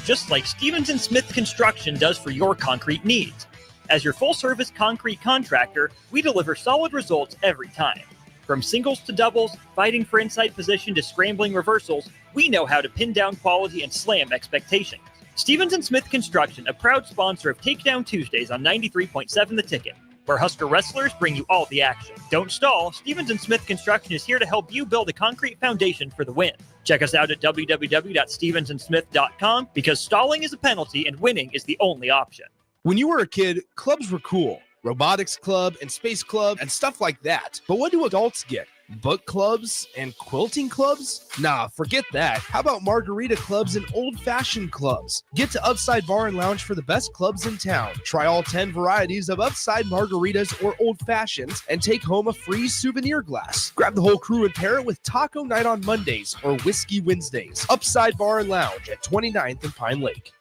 just like Stevens & Smith Construction does for your concrete needs. As your full-service concrete contractor, we deliver solid results every time. From singles to doubles, fighting for inside position to scrambling reversals, we know how to pin down quality and slam expectations. Stevens & Smith Construction, a proud sponsor of Takedown Tuesdays on 93.7 The Ticket, where Husker wrestlers bring you all the action. Don't stall. Stevens & Smith Construction is here to help you build a concrete foundation for the win. Check us out at www.stevensandsmith.com because stalling is a penalty and winning is the only option. When you were a kid, clubs were cool. Robotics club and space club and stuff like that. But what do adults get? Book clubs and quilting clubs? Nah, forget that. How about margarita clubs and old-fashioned clubs? Get to Upside Bar and Lounge for the best clubs in town. Try all 10 varieties of Upside margaritas or old fashions and take home a free souvenir glass. Grab the whole crew and pair it with taco night on Mondays or whiskey Wednesdays. Upside Bar and Lounge at 29th and Pine Lake.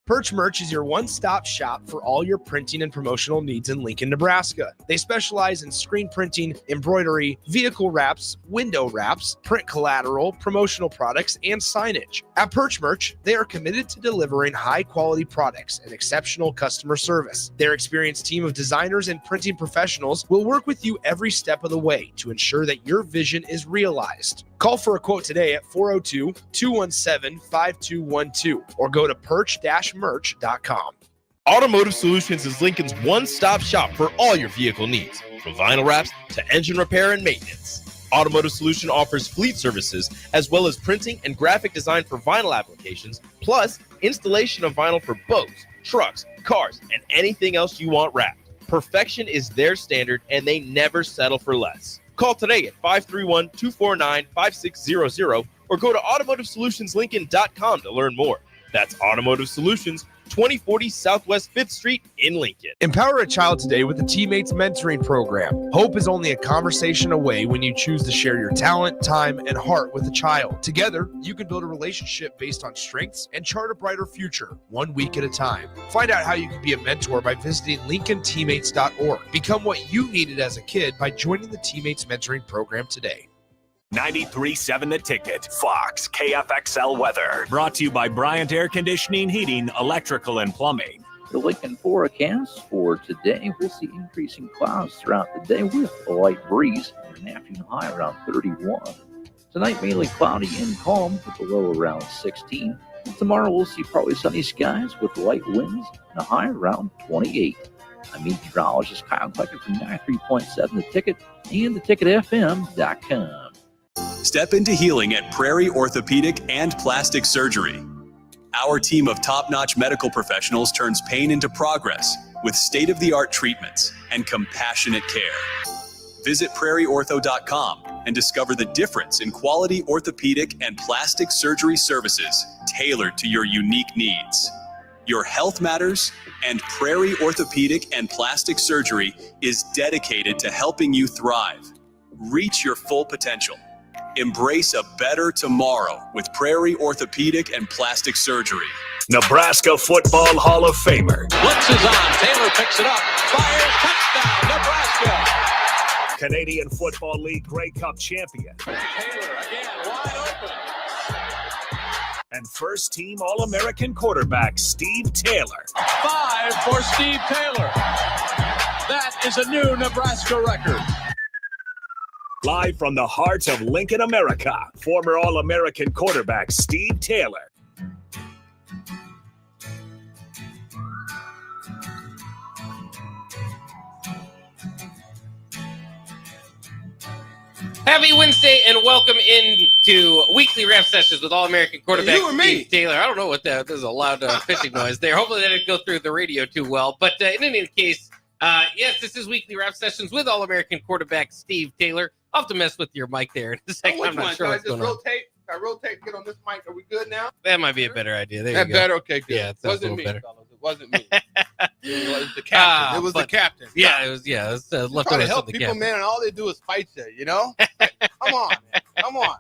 Perch Merch is your one-stop shop for all your printing and promotional needs in Lincoln, Nebraska. They specialize in screen printing, embroidery, vehicle wraps, window wraps, print collateral, promotional products, and signage. At Perch Merch, they are committed to delivering high-quality products and exceptional customer service. Their experienced team of designers and printing professionals will work with you every step of the way to ensure that your vision is realized. Call for a quote today at 402-217-5212 or go to perch-merch.com. Automotive Solutions is Lincoln's one-stop shop for all your vehicle needs, from vinyl wraps to engine repair and maintenance. Automotive Solution offers fleet services as well as printing and graphic design for vinyl applications, plus installation of vinyl for boats, trucks, cars, and anything else you want wrapped. Perfection is their standard, and they never settle for less. Call today at 531-249-5600 or go to automotivesolutionslincoln.com to learn more. That's Automotive Solutions, 2040 Southwest 5th Street in Lincoln. Empower a child today with the Teammates Mentoring Program. Hope is only a conversation away when you choose to share your talent, time, and heart with a child. Together, you can build a relationship based on strengths and chart a brighter future, 1 week at a time. Find out how you can be a mentor by visiting LincolnTeammates.org. Become what you needed as a kid by joining the Teammates Mentoring Program today. 93.7 The Ticket, Fox, KFXL weather. Brought to you by Bryant Air Conditioning, Heating, Electrical, and Plumbing. The Lincoln forecast for today, we'll see increasing clouds throughout the day with a light breeze and an afternoon high around 31. Tonight, mainly cloudy and calm with a low around 16. And tomorrow, we'll see partly sunny skies with light winds and a high around 28. I'm meteorologist Kyle Klecker from 93.7 The Ticket and theticketfm.com. Step into healing at Prairie Orthopedic and Plastic Surgery. Our team of top-notch medical professionals turns pain into progress with state-of-the-art treatments and compassionate care. Visit prairieortho.com and discover the difference in quality orthopedic and plastic surgery services tailored to your unique needs. Your health matters, and Prairie Orthopedic and Plastic Surgery is dedicated to helping you thrive. Reach your full potential. Embrace a better tomorrow with Prairie Orthopedic and Plastic Surgery. Nebraska Football Hall of Famer. Blitz is on. Taylor picks it up. Fires. Touchdown, Nebraska. Canadian Football League Grey Cup champion. Taylor again, wide open. And first-team All-American quarterback Steve Taylor. 5 for Steve Taylor. That is a new Nebraska record. Live from the heart of Lincoln, America, former All-American quarterback Steve Taylor. Happy Wednesday and welcome into weekly ref sessions with All-American quarterback Steve Taylor. I don't know what that. There's a loud pitching noise there. Hopefully that didn't go through the radio too well. But in any case, yes, this is weekly ref sessions with All-American quarterback Steve Taylor. I'll have to mess with your mic there in a second. I'm not sure what's going on. I rotate, get on this mic. Are we good now? That might be a better idea. There that you go. Better? Okay, good. Yeah, it wasn't me, better. fellas. It wasn't me. It was the captain. It was the captain. Yeah, it was. Yeah, it was left trying over to help the people, captain. man, and all they do is fight you. You know? Come on, man. Come on.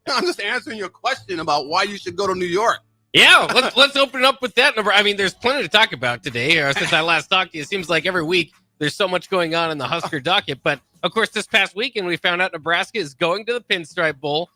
I'm just answering your question about why you should go to New York. Yeah, let's open it up with that number. I mean, there's plenty to talk about today. Since I last talked to you, it seems like every week there's so much going on in the Husker docket. But of course, this past weekend we found out Nebraska is going to the Pinstripe Bowl,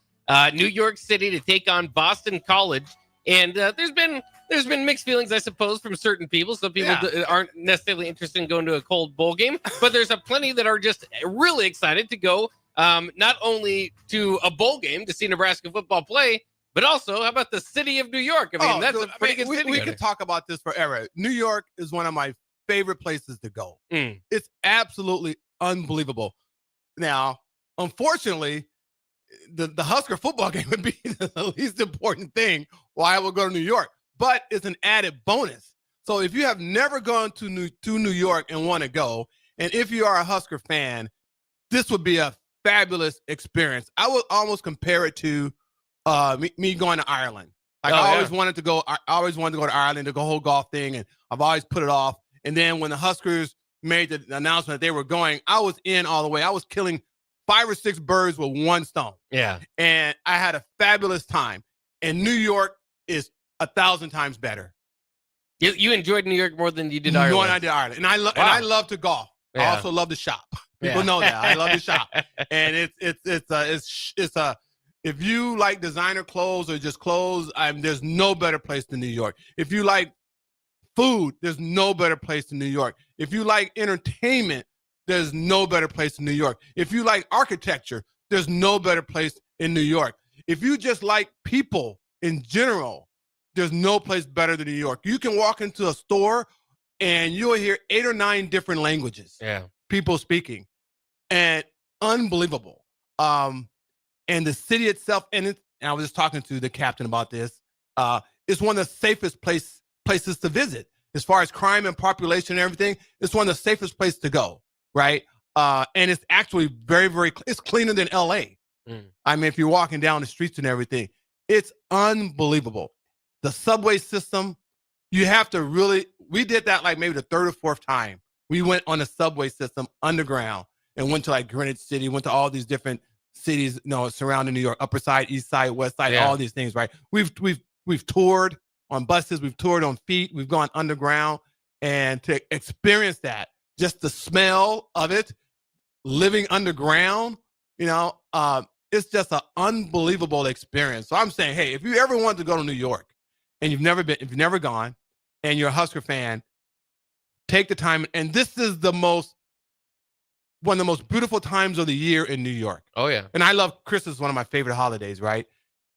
New York City to take on Boston College, and there's been there's been mixed feelings, I suppose, from certain people. Some people aren't necessarily interested in going to a cold bowl game, but there's plenty that are just really excited to go not only to a bowl game to see Nebraska football play, but also, how about the city of New York? I mean, that's a pretty good city. We could talk about this forever. New York is one of my favorite places to go. It's absolutely unbelievable. Now, unfortunately, the Husker football game would be the least important thing why I would go to New York, but it's an added bonus. So if you have never gone to New York and want to go, and if you are a Husker fan, this would be a fabulous experience. I would almost compare it to me going to Ireland. Like I always wanted to go. I always wanted to go to Ireland to go whole golf thing, and I've always put it off. And then when the Huskers made the announcement that they were going, I was in all the way. I was killing 5 or 6 birds with one stone. Yeah. And I had a fabulous time. And New York is 1,000 times better. You enjoyed New York more than you did Ireland. More than I did Ireland. And I love to golf. I also love to shop. People know that. I love to shop. And it's if you like designer clothes or just clothes, there's no better place than New York. If you like food, there's no better place than New York. If you like entertainment, there's no better place in New York. If you like architecture, there's no better place in New York. If you just like people in general, there's no place better than New York. You can walk into a store and you'll hear 8 or 9 different languages. Yeah. People speaking. And unbelievable. And the city itself, and I was just talking to the captain about this, it's one of the safest places to visit. As far as crime and population and everything, it's one of the safest places to go. Right. And it's actually very, very, it's cleaner than LA. I mean, if you're walking down the streets and everything, it's unbelievable. The subway system, you have to really, we did that like maybe the 3rd or 4th time. We went on the subway system underground and went to like Greenwich City, went to all these different cities, surrounding New York, Upper Side, East Side, West Side, all these things. Right. We've toured on buses, we've toured on feet, we've gone underground, and to experience that, just the smell of it, living underground, it's just an unbelievable experience. So I'm saying, hey, if you ever want to go to New York and if you've never gone and you're a Husker fan, take the time. And this is one of the most beautiful times of the year in New York. Oh, yeah. And I love Christmas, one of my favorite holidays, right?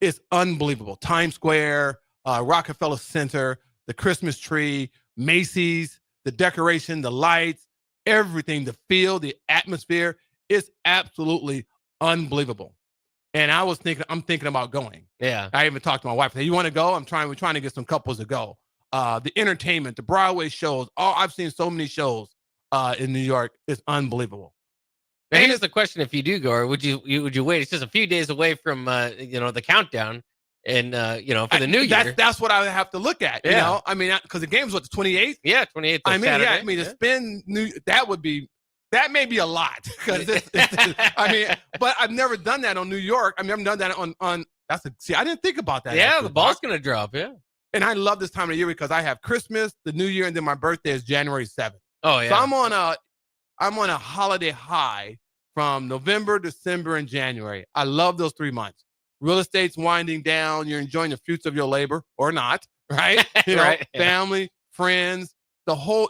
It's unbelievable. Times Square, Rockefeller Center, the Christmas tree, Macy's, the decoration, the lights, everything, the feel, the atmosphere is absolutely unbelievable. And I'm thinking about going. Yeah. I even talked to my wife. Hey, you want to go? We're trying to get some couples to go. The entertainment, the Broadway shows. I've seen so many shows in New York. It's unbelievable. Now, here's the question: if you do go, or would you wait? It's just a few days away from the countdown, and for the new year. That's what I would have to look at. I mean, because the game's the 28th. Yeah, 28th. I mean, Saturday. to spend that may be a lot because but I've never done that on New York. I mean, I've done that on. I didn't think about that. Yeah, the ball's gonna drop. Yeah, and I love this time of year because I have Christmas, the New Year, and then my birthday is January 7th. Oh yeah. So I'm on a holiday high from November, December, and January. I love those 3 months. Real estate's winding down. You're enjoying the fruits of your labor or not, right? Right. Family, friends, the whole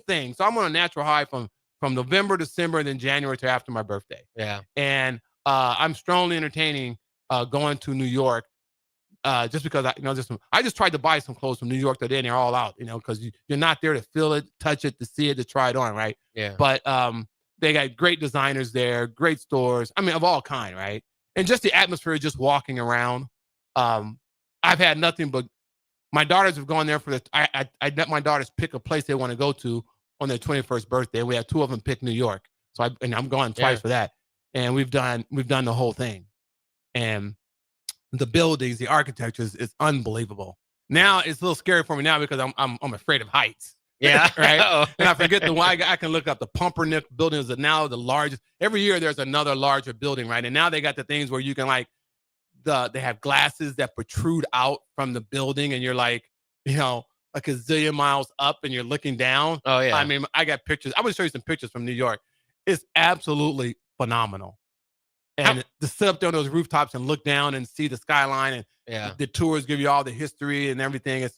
thing. So I'm on a natural high from November, December, and then January to after my birthday. Yeah. And I'm strongly entertaining going to New York just because I just tried to buy some clothes from New York today and they're all out, because you're not there to feel it, touch it, to see it, to try it on, right? Yeah. But they got great designers there, great stores. I mean, of all kind, right? And just the atmosphere, just walking around. I've had nothing but my daughters have gone there I let my daughters pick a place they want to go to on their 21st birthday. We had 2 of them pick New York. So I'm going twice for that. And we've done the whole thing. And the buildings, the architecture is unbelievable. Now it's a little scary for me now because I'm afraid of heights. Yeah. Right. And I forget I can look up the Pumpernickel building is now the largest. Every year there's another larger building, right? And now they got the things where you can they have glasses that protrude out from the building and you're like, a gazillion miles up and you're looking down. Oh yeah. I mean, I got pictures. I'm going to show you some pictures from New York. It's absolutely phenomenal. And to sit up there on those rooftops and look down and see the skyline and the tours give you all the history and everything.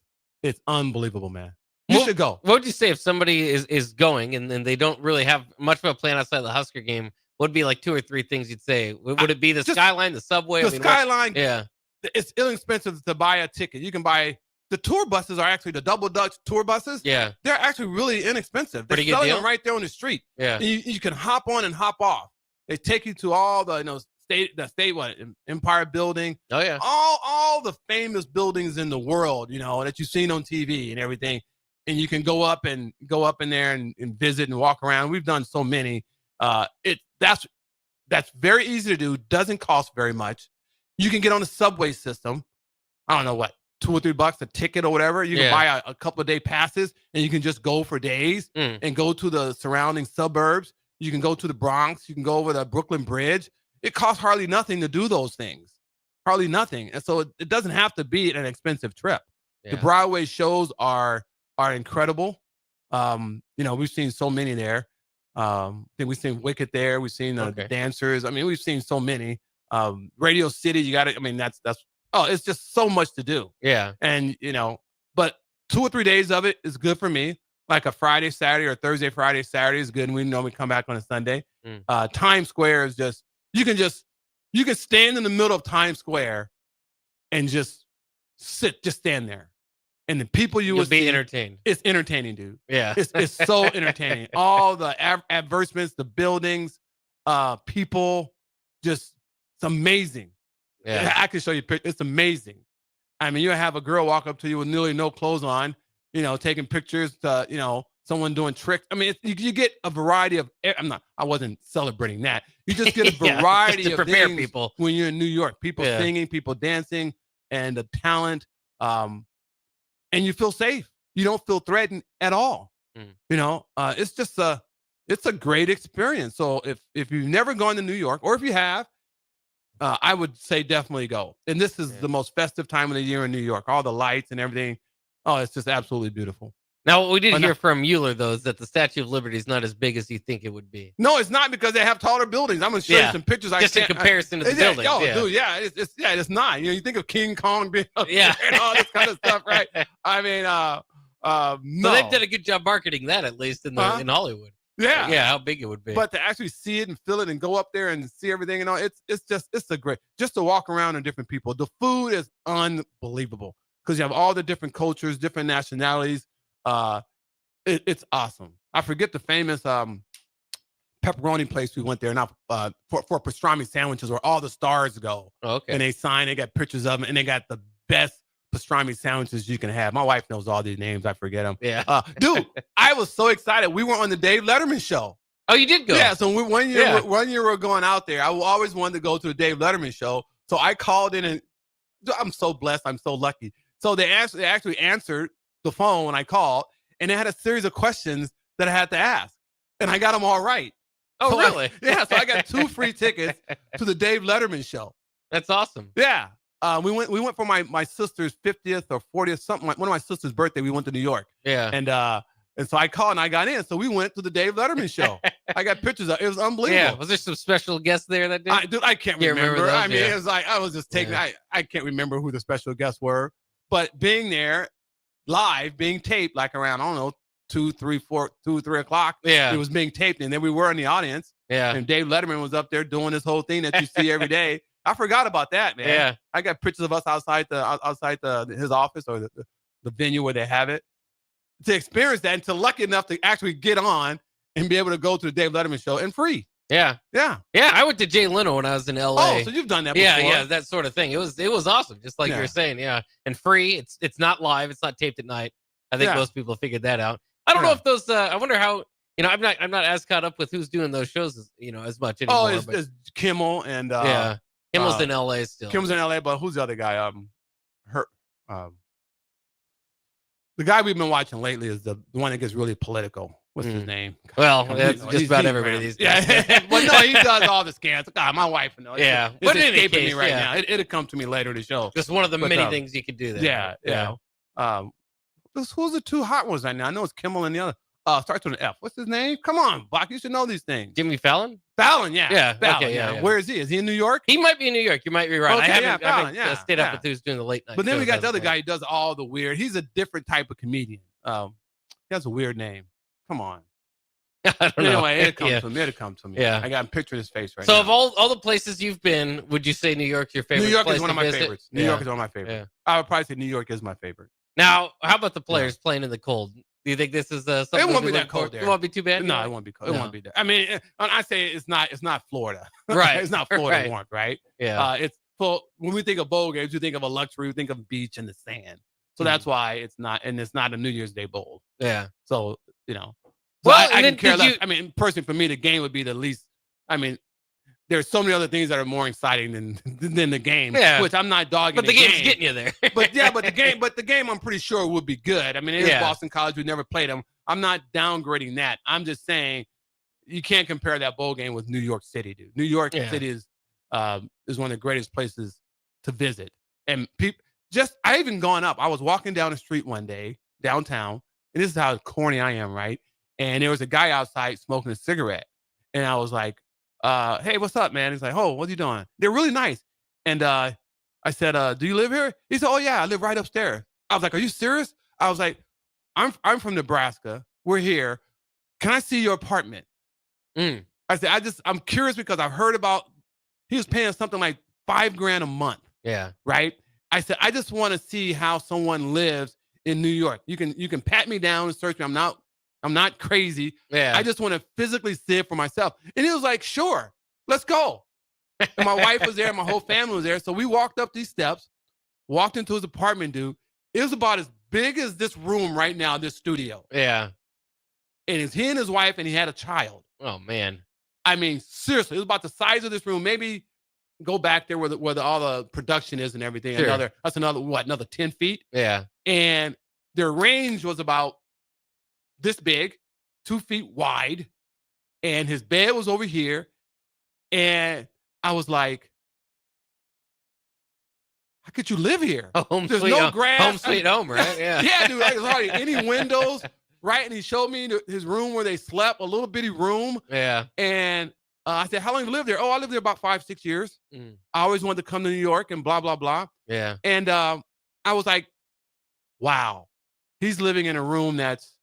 It's unbelievable, man. You should go. What would you say if somebody is going and they don't really have much of a plan outside the Husker game? What would be like 2 or 3 things you'd say? Would it be the skyline, the subway? The skyline. Yeah. It's inexpensive to buy a ticket. You can buy the tour buses are actually the double Dutch tour buses. Yeah. They're actually really inexpensive. They're Pretty good selling deal? them right there on the street. Yeah. You can hop on and hop off. They take you to all the Empire Building. Oh yeah. All the famous buildings in the world, that you've seen on TV and everything. And you can go up in there and visit and walk around. We've done so many. That's very easy to do. Doesn't cost very much. You can get on the subway system. I don't know what, $2 or $3 a ticket or whatever. You can buy a couple of day passes and you can just go for days and go to the surrounding suburbs. You can go to the Bronx. You can go over the Brooklyn Bridge. It costs hardly nothing to do those things. Hardly nothing. And so it doesn't have to be an expensive trip. Yeah. The Broadway shows are incredible. We've seen so many there. I think we've seen Wicked there. We've seen the dancers. I mean, we've seen so many. Radio City, you got it. I mean, it's just so much to do. Yeah. And, but 2 or 3 days of it is good for me. Like a Friday, Saturday, or Thursday, Friday, Saturday is good. And we normally come back on a Sunday. Times Square is just, you can stand in the middle of Times Square and just stand there. And the people you'll be entertained. It's entertaining, dude. Yeah. It's so entertaining. All the advertisements, the buildings, people, just, it's amazing. Yeah. I can show you pictures. It's amazing. I mean, you have a girl walk up to you with nearly no clothes on, taking pictures to, someone doing tricks. I mean, you get a variety of, I wasn't celebrating that. You just get a variety just to of prepare things people when you're in New York. People singing, people dancing, and the talent. And you feel safe. You don't feel threatened at all. It's just it's a great experience. So if you've never gone to New York, or if you have, I would say definitely go. And this is the most festive time of the year in New York. All the lights and everything. Oh, it's just absolutely beautiful. Now, what we did hear from Mueller, though, is that the Statue of Liberty is not as big as you think it would be. No, it's not, because they have taller buildings. I'm going to show you some pictures. Just in comparison to the building. Dude, it's not. You think of King Kong being up there and all this kind of stuff, right? I mean, no. So they've done a good job marketing that, at least in Hollywood. Yeah. Yeah, how big it would be. But to actually see it and feel it and go up there and see everything and all, it's a great, just to walk around and different people. The food is unbelievable because you have all the different cultures, different nationalities. It's awesome. I forget the famous pepperoni place we went there now for pastrami sandwiches where all the stars go. Oh, okay. And they got pictures of them, and they got the best pastrami sandwiches you can have. My wife knows all these names. I forget them. Yeah. Dude, I was so excited. We were on the Dave Letterman show. Oh, you did go? Yeah. So one year we were going out there. I always wanted to go to the Dave Letterman show. So I called in, and I'm so blessed. I'm so lucky. So they actually answered the phone when I called, and they had a series of questions that I had to ask, and I got them all right. Oh, so really? So I got 2 free tickets to the Dave Letterman show. That's awesome. Yeah. We went for my sister's 50th or 40th, something like one of my sister's birthday. We went to New York. Yeah. And so I called and I got in. So we went to the Dave Letterman show. I got pictures of it. It was unbelievable. Yeah. Was there some special guests there that day? I can't remember. Those, I mean, it was like I was just taking. I can't remember who the special guests were, but being there, live, being taped, like around 2, 3 o'clock. Yeah. It was being taped, and then we were in the audience. Yeah. And Dave Letterman was up there doing this whole thing that you see every day. I forgot about that, man. Yeah. I got pictures of us outside his office or the venue where they have it. To experience that, and to lucky enough to actually get on and be able to go to the Dave Letterman show and free. Yeah. Yeah. Yeah. I went to Jay Leno when I was in LA. Oh, so you've done that before. Yeah, that sort of thing. It was awesome, just like you were saying. Yeah. And free. It's not live, it's not taped at night. I think most people figured that out. I don't know if those I wonder how, I'm not as caught up with who's doing those shows as much anymore. Oh, it's Kimmel and yeah. Kimmel's in LA still. Kimmel's in LA, but who's the other guy? The guy we've been watching lately is the one that gets really political. What's his name? Well, that's just about everybody these days. Yeah. Well, no, he does all the scans. God, my wife knows. Yeah. It's escaping me right now. It'll come to me later in the show. Just one of the many things you could do there. Yeah. Who's the 2 hot ones right now? I know it's Kimmel and the other. Starts with an F. What's his name? Come on, Bach. You should know these things. Jimmy Fallon? Fallon, yeah. Yeah. Fallon, Okay, yeah. Where is he? Is he in New York? He might be in New York. You might be right. Okay, I yeah, haven't Fallon, yeah, stayed up yeah. with who's doing the late night. But then we shows got the as other of guy late. who does all the weird. He's a different type of comedian. He has a weird name. Come on. I don't know. Anyway, it comes Yeah. to me. It comes to me. Yeah. I got a picture of his face right So now. of all the places you've been, would you say New York's your favorite? New York place is one to of my visit? favorites. New Yeah. York is one of my favorites. Yeah. I would probably say New York is my favorite. Now, how about the players playing in the cold? Do you think this is something? It won't to be look that cold forward- there. It won't be too bad. No, it won't be cold. It No. won't be there. I mean, when I say it's not Florida. Right. It's not Florida Right. warmth, right? Yeah. It's well, when we think of bowl games, we think of a luxury, we think of beach and the sand. So that's why it's not a New Year's Day bowl. Yeah. So, you know. So Well, I and can then care did less. you- I mean, personally, for me, the game would be the least. I mean, there's so many other things that are more exciting than the game. Yeah. Which I'm not dogging. But the game's getting you there. But the game, I'm pretty sure would be good. I mean, it is Yeah. Boston College. We never played them. I'm not downgrading that. I'm just saying you can't compare that bowl game with New York City, dude. New York Yeah. City is one of the greatest places to visit. And I even gone up. I was walking down the street one day downtown, and this is how corny I am, right? And there was a guy outside smoking a cigarette, and I was like, "Hey, what's up, man?" He's like, "Oh, what are you doing?" They're really nice. And I said, "Do you live here?" He said, "Oh yeah, I live right upstairs." I was like, "Are you serious?" I was like, I'm from Nebraska. We're here. Can I see your apartment?" Mm. I said, I'm curious because I've heard about he was paying something like $5,000 a month, Yeah. right? I said, I just want to see how someone lives in New York. You can pat me down and search me. I'm not crazy. Yeah. I just want to physically see it for myself. And he was like, "Sure, let's go." And my wife was there, my whole family was there. So we walked up these steps, walked into his apartment, dude. It was about as big as this room right now, this studio. Yeah. And it's he and his wife, and he had a child. Oh man. I mean, seriously, it was about the size of this room. Maybe go back there where all the production is and everything. Sure. Another 10 feet. Yeah. And their range was about this big, 2 feet wide. And his bed was over here. And I was like, how could you live here? Home There's sweet no home. grass. Home sweet home, right? Yeah. Yeah, dude. There's hardly any windows, right? And he showed me his room where they slept, a little bitty room. Yeah. And I said, "How long you lived there?" "Oh, I lived there about 5-6 years. Mm. I always wanted to come to New York and blah, blah, blah." Yeah. And I was like, wow, he's living in a room that's,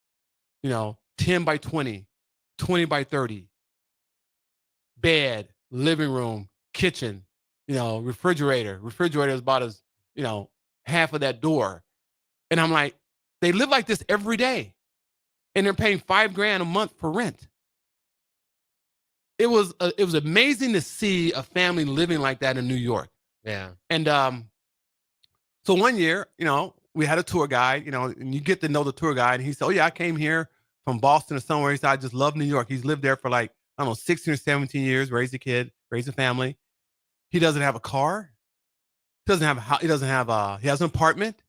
10 by 20, 20 by 30. Bed, living room, kitchen, refrigerator. Refrigerator is about as, half of that door. And I'm like, they live like this every day. And they're paying $5,000 a month for rent. It was amazing to see a family living like that in New York. Yeah. And so one year, we had a tour guide, and you get to know the tour guide. And he said, "Oh, yeah, I came here from Boston or somewhere." He said, "I just love New York." He's lived there for 16 or 17 years, raised a kid, raised a family. He doesn't have a car. He has an apartment.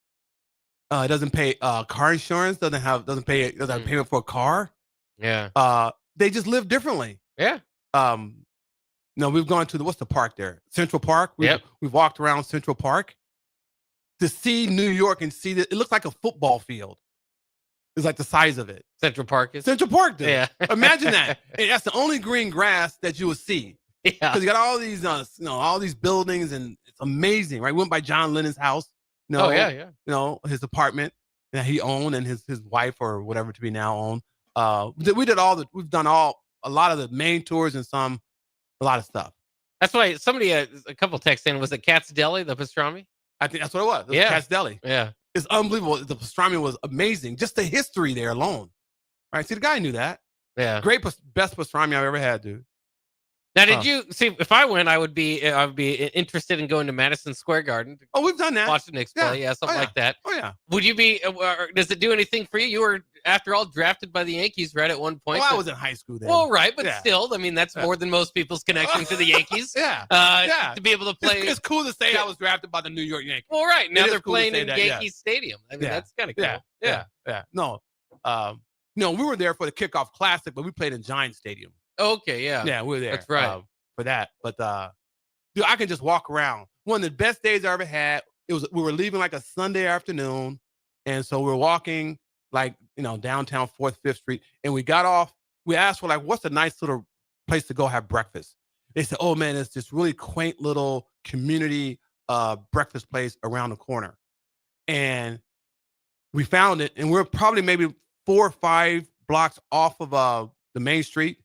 He doesn't pay car insurance, doesn't pay payment for a car. Yeah. They just live differently. Yeah. We've gone to what's the park there? Central Park. Yep. We've walked around Central Park to see New York and see that it looks like a football field. It's like the size of it. Central Park is. Central Park, dude. Yeah. Imagine that. And that's the only green grass that you will see. Yeah. Because you got all these, all these buildings, and it's amazing, right? We went by John Lennon's house. Oh yeah. Yeah. His apartment that he owned, and his wife or whatever to be now owned. We've done a lot of the main tours and a lot of stuff. That's why somebody, a couple texts in, was it Cat's Deli, the pastrami? I think that's what it was. It was Yeah. Cat's Deli. Yeah. It's unbelievable. The pastrami was amazing. Just the history there alone. Right? See, the guy knew that. Yeah. Best pastrami I've ever had, dude. Now, did you see? If I went, I would be interested in going to Madison Square Garden to Oh, we've done that. watch the Knicks play. Yeah, something Oh, yeah. like that. Oh, yeah. Would you be? Does it do anything for you? You were, after all, drafted by the Yankees, right? At one point. Well, I was in high school then. Well, right, but Yeah. still, I mean, that's more than most people's connection to the Yankees. Yeah. To be able to play. It's cool to say I was drafted by the New York Yankees. Well, right now It is they're cool to playing say in that, yeah. Yankee Stadium. I mean, Yeah. that's kind of cool. Yeah. No, we were there for the kickoff classic, but we played in Giant Stadium. Okay. Yeah. Yeah, we were there. That's right. For that, but dude, I can just walk around. One of the best days I ever had. We were leaving like a Sunday afternoon, and so we're walking like downtown 4th, 5th Street. And we got off. We asked for like, what's a nice little place to go have breakfast? They said, oh man, it's this really quaint little community breakfast place around the corner. And we found it, and we're probably maybe 4 or 5 blocks off of the main street,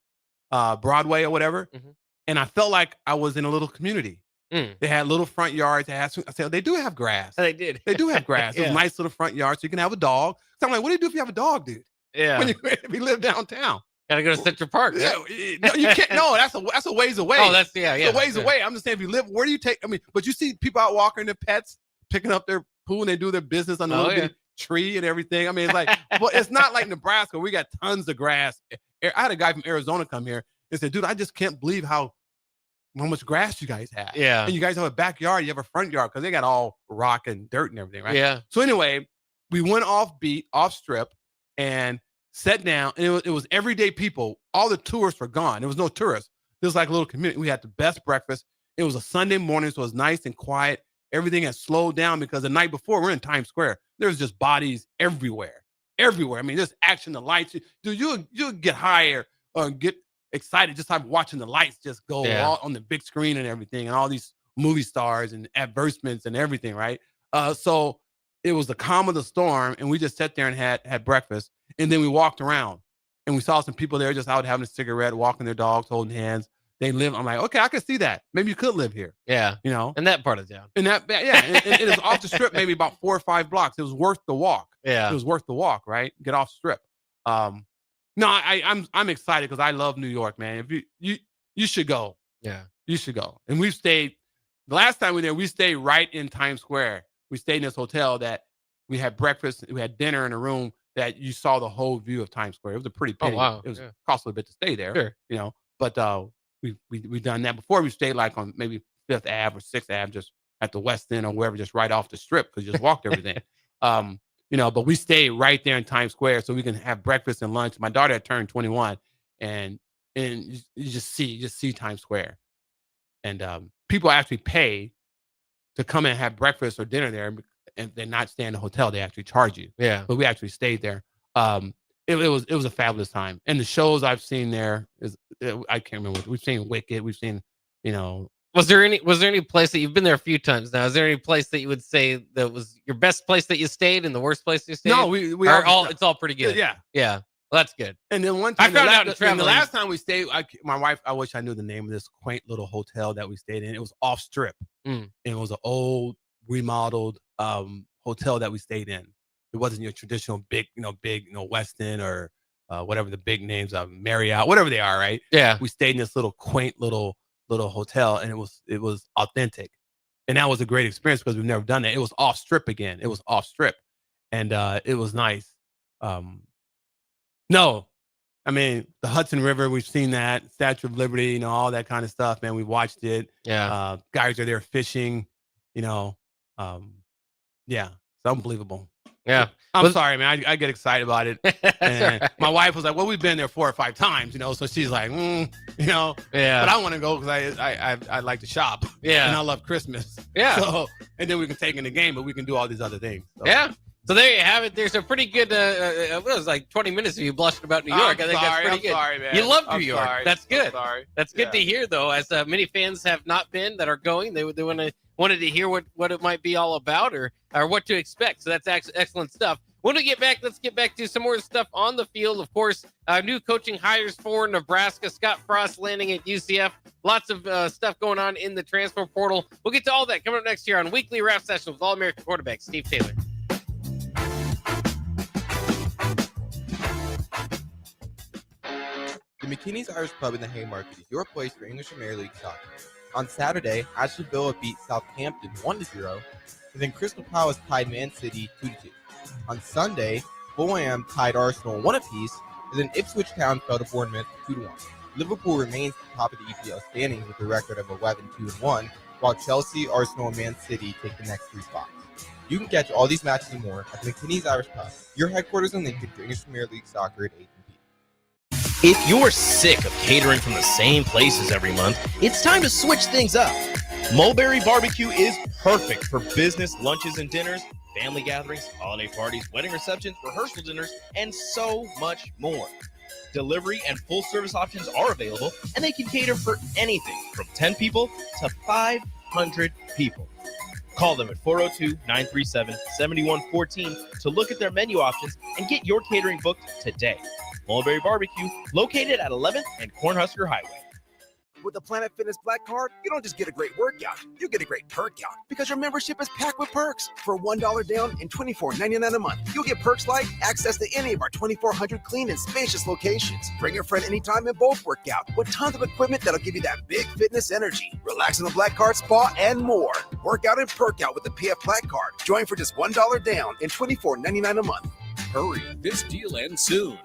Broadway or whatever. Mm-hmm. And I felt like I was in a little community. They had little front yards. I said, they do have grass. They did. They do have grass. Yeah. It's a nice little front yard, so you can have a dog. So I'm like, what do you do if you have a dog, dude? Yeah. When you live downtown. Gotta go to Central Park. Yeah, no, you can't. No, that's a ways away. Oh, that's It's a ways away. I'm just saying, if you live, where do you take? I mean, but you see people out walking their pets, picking up their poo, and they do their business on the little bitty tree and everything. I mean, it's like, well, it's not like Nebraska. We got tons of grass. I had a guy from Arizona come here and said, dude, I just can't believe how much grass you guys have. Yeah. And you guys have a backyard, you have a front yard, because they got all rock and dirt and everything, right? Yeah. So anyway, we went off beat, off strip, and sat down, and it was everyday people. All the tourists were gone. There was no tourists. It was like a little community. We had the best breakfast. It was a Sunday morning, so it was nice and quiet. Everything had slowed down because the night before, we're in Times Square. There was just bodies everywhere. I mean, just action, the lights. Dude, you'll get higher or get excited just like watching the lights just go all on the big screen and everything, and all these movie stars and advertisements and everything, right? So it was the calm of the storm, and we just sat there and had breakfast. And then we walked around, and we saw some people there just out having a cigarette, walking their dogs, holding hands. They live. I'm like, okay, I can see that. Maybe you could live here. Yeah. In that part of town. And it is off the strip, maybe about 4 or 5 blocks. It was worth the walk. Yeah. It was worth the walk, right? Get off strip. No, I'm excited because I love New York, man. If you should go. Yeah. You should go. And we've stayed. The last time we were there, we stayed right in Times Square. We stayed in this hotel that we had breakfast. We had dinner in a room that you saw the whole view of Times Square. It was a pretty penny. Oh, wow. It was cost a little bit to stay there. Sure. But we've done that before. We stayed like on maybe 5th Ave or 6th Ave, just at the West End or wherever, just right off the strip, because you just walked everything. But we stayed right there in Times Square so we can have breakfast and lunch. My daughter had turned 21, and you just see Times Square. And people actually pay to come and have breakfast or dinner there, and they're not staying in the hotel. They actually charge you. Yeah. But we actually stayed there. It was a fabulous time. And the shows I've seen there I can't remember. We've seen Wicked. We've seen, Was there any place that you've been there a few times now? Is there any place that you would say that was your best place that you stayed and the worst place you stayed? No, it's all pretty good. Yeah. Yeah. Well, that's good. And then one time I found out in the traveling. last time we stayed, my wife, I wish I knew the name of this quaint little hotel that we stayed in. It was off strip. And it was an old remodeled hotel that we stayed in. It wasn't your traditional big Westin or whatever the big names of Marriott, whatever they are, right? Yeah. We stayed in this little quaint little hotel, and it was authentic. And that was a great experience because we've never done that. It was off strip again. It was off strip. And it was nice. No, I mean, the Hudson River, we've seen that, Statue of Liberty, all that kind of stuff, man. We watched it. Yeah. Guys are there fishing, yeah, it's unbelievable. Yeah. I'm sorry, man. I get excited about it. And my wife was like, well, we've been there 4 or 5 times, so she's like, Yeah. But I want to go because I like to shop. Yeah. And I love Christmas. Yeah. So, and then we can take in the game, but we can do all these other things. So. Yeah. So there you have it. There's a pretty good, it was like 20 minutes of you blushing about New York. I think that's pretty good. Sorry, man. You love New York. Sorry. That's good. Sorry. That's good to hear, though, as many fans have not been that are going. They wanted to hear what it might be all about or what to expect. So that's excellent stuff. When we get back, let's get back to some more stuff on the field. Of course, new coaching hires for Nebraska. Scott Frost landing at UCF. Lots of stuff going on in the transfer portal. We'll get to all that coming up next year on Weekly Wrap Session with All-American quarterback Steve Taylor. The McKinney's Irish Pub in the Haymarket is your place for English Premier League soccer. On Saturday, Asheville beat Southampton 1-0, and then Crystal Palace tied Man City 2-2. On Sunday, Fulham tied Arsenal 1 apiece, and then Ipswich Town fell to Bournemouth 2-1. Liverpool remains at the top of the EPL standings with a record of 11-2-1, while Chelsea, Arsenal, and Man City take the next 3 spots. You can catch all these matches and more at the McKinney's Irish Pub, your headquarters in Lincoln for English Premier League soccer at 8 p.m. If you're sick of catering from the same places every month, it's time to switch things up. Mulberry Barbecue is perfect for business lunches and dinners family gatherings, holiday parties, wedding receptions, rehearsal dinners, and so much more. Delivery and full service options are available, and they can cater for anything from 10 people to 500 people. Call them at 402-937-7114 to look at their menu options and get your catering booked today. Mulberry Barbecue, located at 11th and Cornhusker Highway. With the Planet Fitness Black Card, you don't just get a great workout, you get a great perk out because your membership is packed with perks. For $1 down and $24.99 a month, you'll get perks like access to any of our 2,400 clean and spacious locations. Bring your friend anytime and both work out with tons of equipment that'll give you that big fitness energy. Relax in the Black Card spa and more. Work out and perk out with the PF Black Card. Join for just $1 down and $24.99 a month. Hurry, this deal ends soon.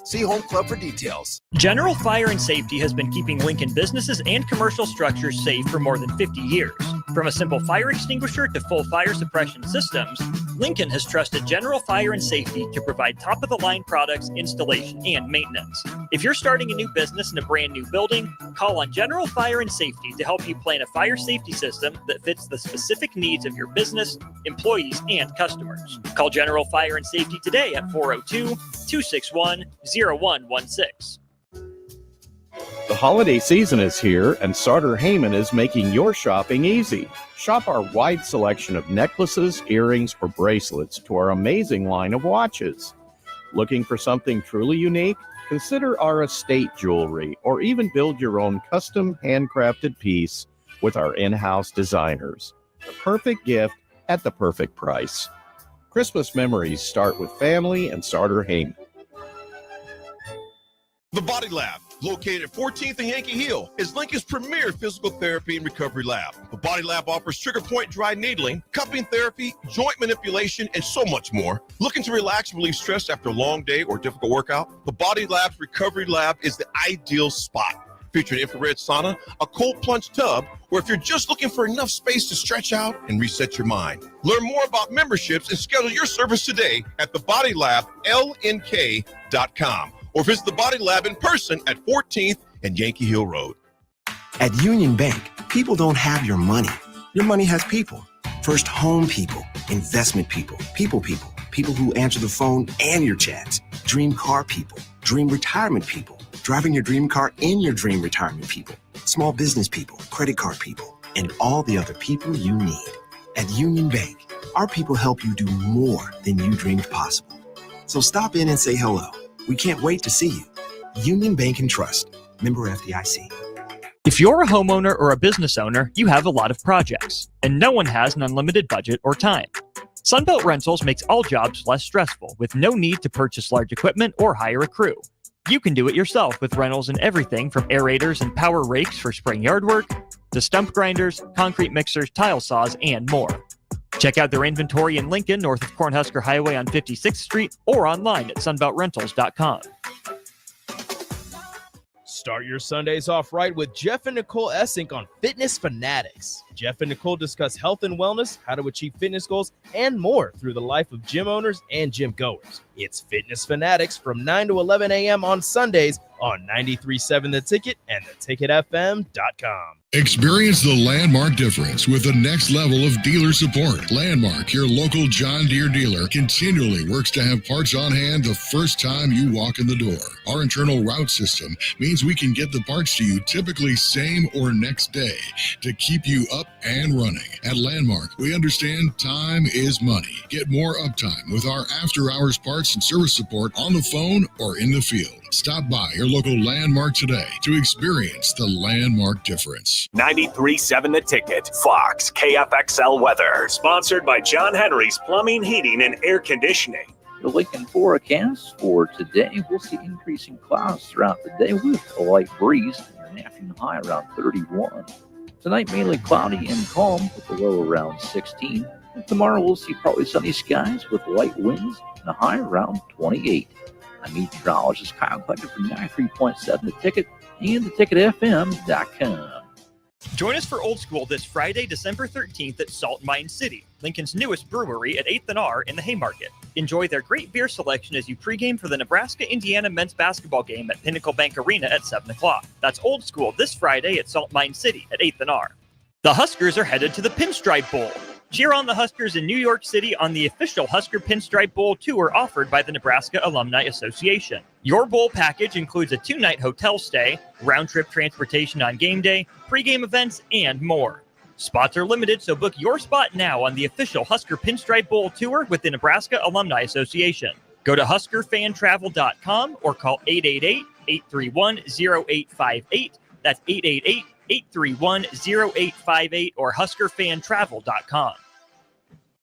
See Home Club for details. General Fire and Safety has been keeping Lincoln businesses and commercial structures safe for more than 50 years. From a simple fire extinguisher to full fire suppression systems, Lincoln has trusted General Fire and Safety to provide top-of-the-line products, installation, and maintenance. If you're starting a new business in a brand new building, call on General Fire and Safety to help you plan a fire safety system that fits the specific needs of your business, employees, and customers. Call General Fire and Safety today at 402-261-0116. The holiday season is here, and Sartor Heyman is making your shopping easy. Shop our wide selection of necklaces, earrings, or bracelets to our amazing line of watches. Looking for something truly unique? Consider our estate jewelry, or even build your own custom handcrafted piece with our in-house designers. The perfect gift at the perfect price. Christmas memories start with family and Sartor Heyman. The Body Lab, located at 14th and Yankee Hill, is Lincoln's premier physical therapy and recovery lab. The Body Lab offers trigger point dry needling, cupping therapy, joint manipulation, and so much more. Looking to relax and relieve stress after a long day or difficult workout? The Body Lab's recovery lab is the ideal spot. Featuring infrared sauna, a cold plunge tub, or if you're just looking for enough space to stretch out and reset your mind. Learn more about memberships and schedule your service today at thebodylablnk.com. Or visit the Body Lab in person at 14th and Yankee Hill Road. At Union Bank, people don't have your money. Your money has people. First home people, investment people, people who answer the phone and your chats, dream car people, dream retirement people, driving your dream car in your dream retirement people, small business people, credit card people, and all the other people you need. At Union Bank, our people help you do more than you dreamed possible. So stop in and say hello. We can't wait to see you. Union Bank and Trust. Member FDIC. If you're a homeowner or a business owner, you have a lot of projects, and no one has an unlimited budget or time. Sunbelt Rentals makes all jobs less stressful with no need to purchase large equipment or hire a crew. You can do it yourself with rentals and everything from aerators and power rakes for spring yard work to stump grinders, concrete mixers, tile saws, and more. Check out their inventory in Lincoln, north of Cornhusker Highway on 56th Street, or online at sunbeltrentals.com. Start your Sundays off right with Jeff and Nicole Essink on Fitness Fanatics. Jeff and Nicole discuss health and wellness, how to achieve fitness goals, and more through the life of gym owners and gym goers. It's Fitness Fanatics from 9 to 11 a.m. on Sundays on 93.7 The Ticket and theticketfm.com. Experience the Landmark difference with the next level of dealer support. Landmark, your local John Deere dealer, continually works to have parts on hand the first time you walk in the door. Our internal route system means we can get the parts to you typically same or next day to keep you up and running. At Landmark, we understand time is money. Get more uptime with our after-hours parts and service support on the phone or in the field. Stop by your local Landmark today to experience the Landmark difference. 93.7 The Ticket, Fox, KFXL weather. Sponsored by John Henry's Plumbing, Heating, and Air Conditioning. The Lincoln forecast for today, we'll see increasing clouds throughout the day with a light breeze and an afternoon high around 31. Tonight, mainly cloudy and calm with a low around 16. And tomorrow, we'll see partly sunny skies with light winds and a high around 28. I'm meteorologist Kyle Clucker from 93.7 The Ticket and theticketfm.com. Join us for Old School this Friday, December 13th at Salt Mine City, Lincoln's newest brewery at 8th and R in the Haymarket. Enjoy their great beer selection as you pregame for the Nebraska-Indiana men's basketball game at Pinnacle Bank Arena at 7 o'clock. That's Old School this Friday at Salt Mine City at 8th and R. The Huskers are headed to the Pinstripe Bowl. Cheer on the Huskers in New York City on the official Husker Pinstripe Bowl tour offered by the Nebraska Alumni Association. Your bowl package includes a 2-night hotel stay, round-trip transportation on game day, pregame events, and more. Spots are limited, so book your spot now on the official Husker Pinstripe Bowl tour with the Nebraska Alumni Association. Go to HuskerFanTravel.com or call 888-831-0858. That's 888-831-0858 or HuskerFanTravel.com.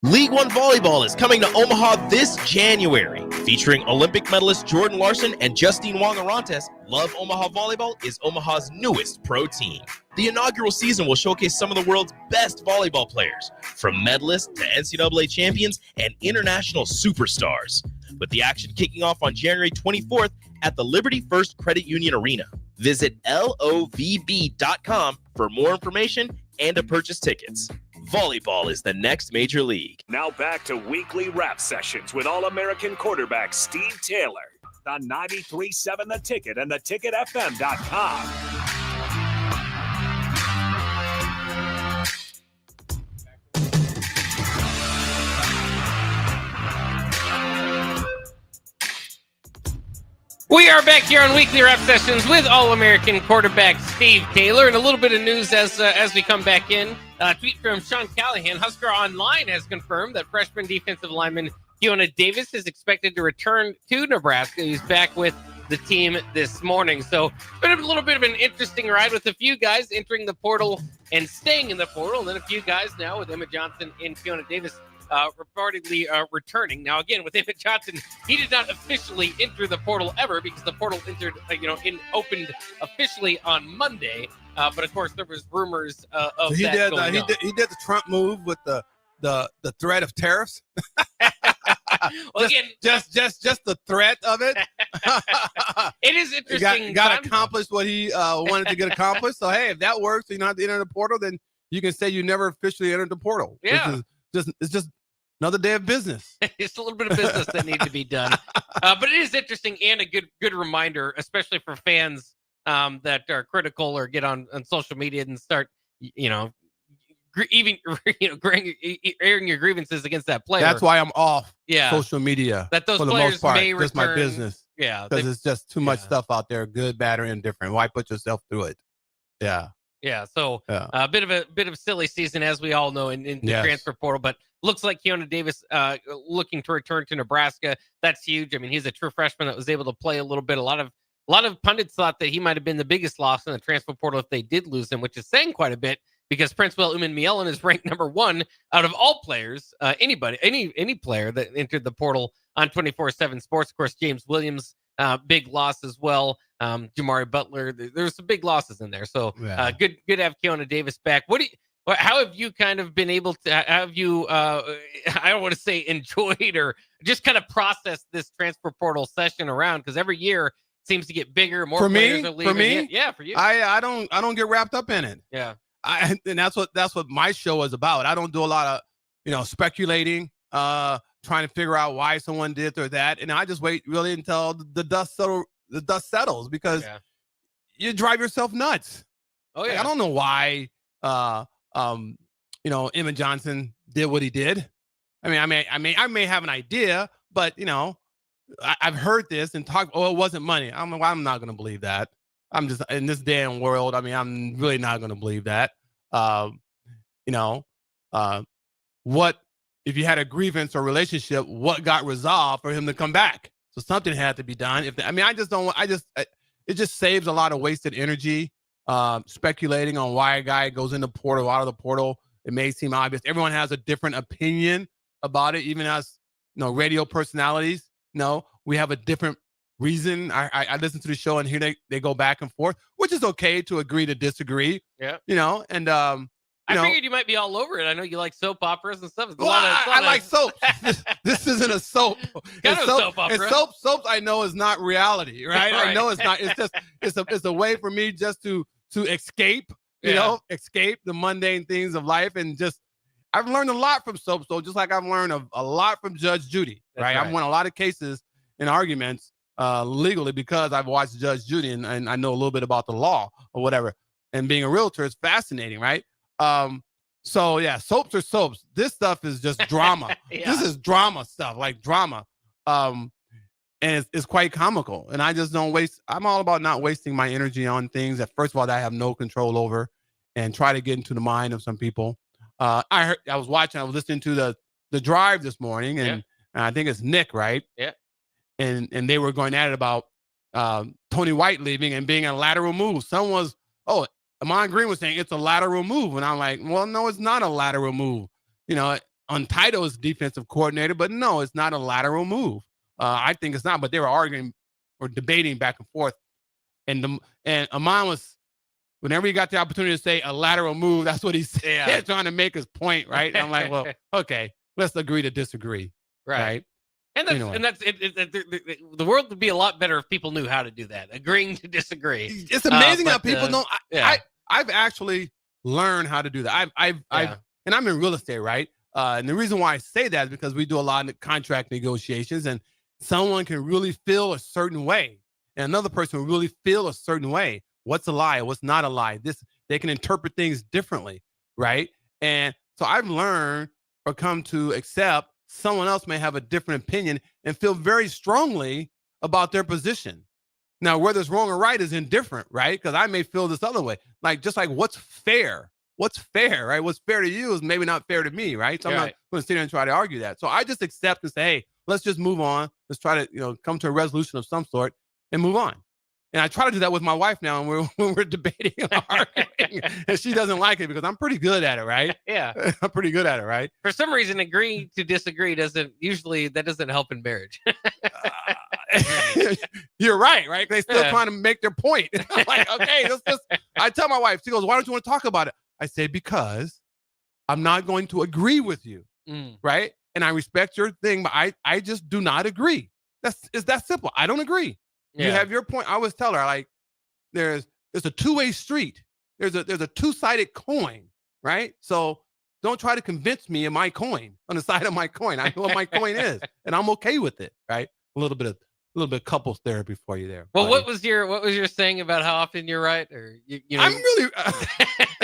League One Volleyball is coming to Omaha this January. Featuring Olympic medalist Jordan Larson and Justine Wong-Arantes, Love Omaha Volleyball is Omaha's newest pro team. The inaugural season will showcase some of the world's best volleyball players, from medalists to NCAA champions and international superstars, with the action kicking off on January 24th at the Liberty First Credit Union Arena. Visit LOVB.com for more information and to purchase tickets. Volleyball is the next major league. Now back to weekly rap sessions with All-American quarterback Steve Taylor on 93.7 The Ticket and theticketfm.com. We are back here on Weekly Rap Sessions with All-American quarterback Steve Taylor. And a little bit of news as we come back in. A tweet from Sean Callahan. Husker Online has confirmed that freshman defensive lineman Keona Davis is expected to return to Nebraska. He's back with the team this morning. So it's been a little bit of an interesting ride with a few guys entering the portal and staying in the portal. And then a few guys now with Emma Johnson and Keona Davis reportedly returning. Now, again, with Emmett Johnson, he did not officially enter the portal ever because the portal entered, opened officially on Monday. But of course, there was rumors of he that did. going on. He did the Trump move with the threat of tariffs. Well, again, just the threat of it. It is interesting. Got accomplished what he wanted to get accomplished. So hey, if that works, so you don't have to enter the portal, then you can say you never officially entered the portal. Yeah. It's just another day of business. It's a little bit of business that needs to be done. But it is interesting and a good reminder, especially for fans that are critical or get on social media and start, airing your grievances against that player. That's why I'm off Yeah. social media. That those for the players most part, may just my return- business. Yeah, because they- it's just too much stuff out there, good, bad, or indifferent. Why put yourself through it? Yeah. Yeah, so Yeah. a bit of a silly season, as we all know, in the Yes. transfer portal. But looks like Keona Davis looking to return to Nebraska. That's huge. I mean, he's a true freshman that was able to play a little bit. A lot of pundits thought that he might have been the biggest loss in the transfer portal if they did lose him, which is saying quite a bit because Princewell Uman-Mielen is ranked number 1 out of all players. Any player that entered the portal on 24/7 Sports. Of course, James Williams, big loss as well. Jamari Butler, there's some big losses in there. So good to have Keona Davis back. How have you kind of been able to have you, I don't want to say enjoyed or just kind of processed this transfer portal session around? Because every year it seems to get bigger, more players are leaving. For me, Yeah, for you. I don't get wrapped up in it. Yeah. And that's what my show is about. I don't do a lot of, speculating, trying to figure out why someone did or that. And I just wait really until the dust settles because you drive yourself nuts. Oh yeah. I don't know why Emma Johnson did what he did. I mean, I may have an idea, but I've heard this and talked. Oh, it wasn't money. I'm not going to believe that. I'm just in this damn world. I mean, I'm really not going to believe that. What if you had a grievance or relationship? What got resolved for him to come back? So something had to be done. It just saves a lot of wasted energy. Speculating on why a guy goes in the portal, out of the portal. It may seem obvious. Everyone has a different opinion about it, even as radio personalities. We have a different reason. I listen to the show and here they go back and forth, which is okay to agree to disagree. Yeah. I figured you might be all over it. I know you like soap operas and stuff. I like soap. This isn't a soap. Kind of a soap opera. Soap I know is not reality, right? Right. I know it's not. It's just it's a way for me just to escape, escape the mundane things of life, and just I've learned a lot from soap. So just like I've learned a lot from Judge Judy, right? I've won a lot of cases and arguments legally because I've watched Judge Judy and I know a little bit about the law or whatever. And being a realtor is fascinating, right? So yeah, soaps are soaps. This stuff is just drama. This is drama stuff, like drama. And it's quite comical. And I just don't waste. I'm all about not wasting my energy on things that, first of all, that I have no control over, and try to get into the mind of some people. I was listening to the drive this morning, and I think it's Nick, right? Yeah. And they were going at it about Tony White leaving and being a lateral move. Amon Green was saying it's a lateral move. And I'm like, well, no, it's not a lateral move. Untitled is defensive coordinator, but no, it's not a lateral move. I think it's not, but they were arguing or debating back and forth. And Amon was, whenever he got the opportunity to say a lateral move, that's what he said, trying to make his point, right? And I'm like, well, okay, let's agree to disagree, right? And that's the world would be a lot better if people knew how to do that, agreeing to disagree. It's amazing how people don't. I've actually learned how to do that. And I'm in real estate, right? And the reason why I say that is because we do a lot of contract negotiations, and someone can really feel a certain way, and another person will really feel a certain way. What's a lie? What's not a lie? They can interpret things differently, right? And so I've learned or come to accept someone else may have a different opinion and feel very strongly about their position. Now, whether it's wrong or right is indifferent, right? Because I may feel this other way. Just like what's fair? What's fair, right? What's fair to you is maybe not fair to me, right? So I'm not going to sit there and try to argue that. So I just accept and say, hey, let's just move on. Let's try to, come to a resolution of some sort and move on. And I try to do that with my wife now, and when we're debating and arguing, and she doesn't like it because I'm pretty good at it, right? Yeah. I'm pretty good at it, right? For some reason, agreeing to disagree doesn't help in marriage. You're right? They're still trying to make their point. I'm like, okay, I tell my wife, she goes, why don't you want to talk about it? I say, because I'm not going to agree with you, right? And I respect your thing, but I just do not agree. It's that simple. I don't agree. You have your point. I always tell her, there's a two-way street. There's a two-sided coin, right? So don't try to convince me of my coin, on the side of my coin. I know what my coin is, and I'm okay with it, right? A little bit of couples therapy for you there. Well, what was your saying about how often you're right, or I'm really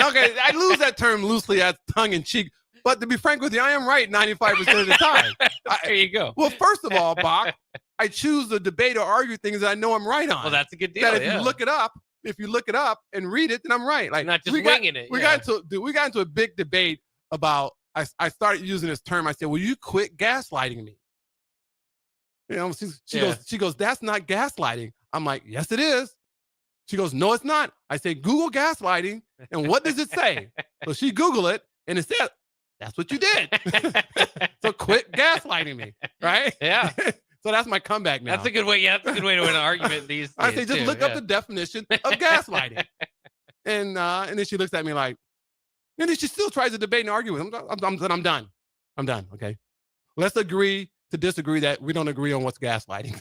okay. I lose that term loosely as tongue in cheek, but to be frank with you, I am right 95% of the time. There you go. Well, first of all, Bach, I choose to debate or argue things that I know I'm right on. Well, that's a good deal. That if you look it up and read it, then I'm right. Not just winging it. We got into a big debate about. I started using this term. I said, "Will you quit gaslighting me?" She goes, "That's not gaslighting." I'm like, "Yes, it is." She goes, "No, it's not." I say, "Google gaslighting, and what does it say?" So she Googled it, and it said, "That's what you did." So quit gaslighting me, right? Yeah. So that's my comeback now. That's a good way. Yeah, that's a good way to win an argument these days. I say, just look up the definition of gaslighting, and then she looks at me like, and then she still tries to debate and argue with him. I'm done. Okay, let's agree to disagree that we don't agree on what's gaslighting.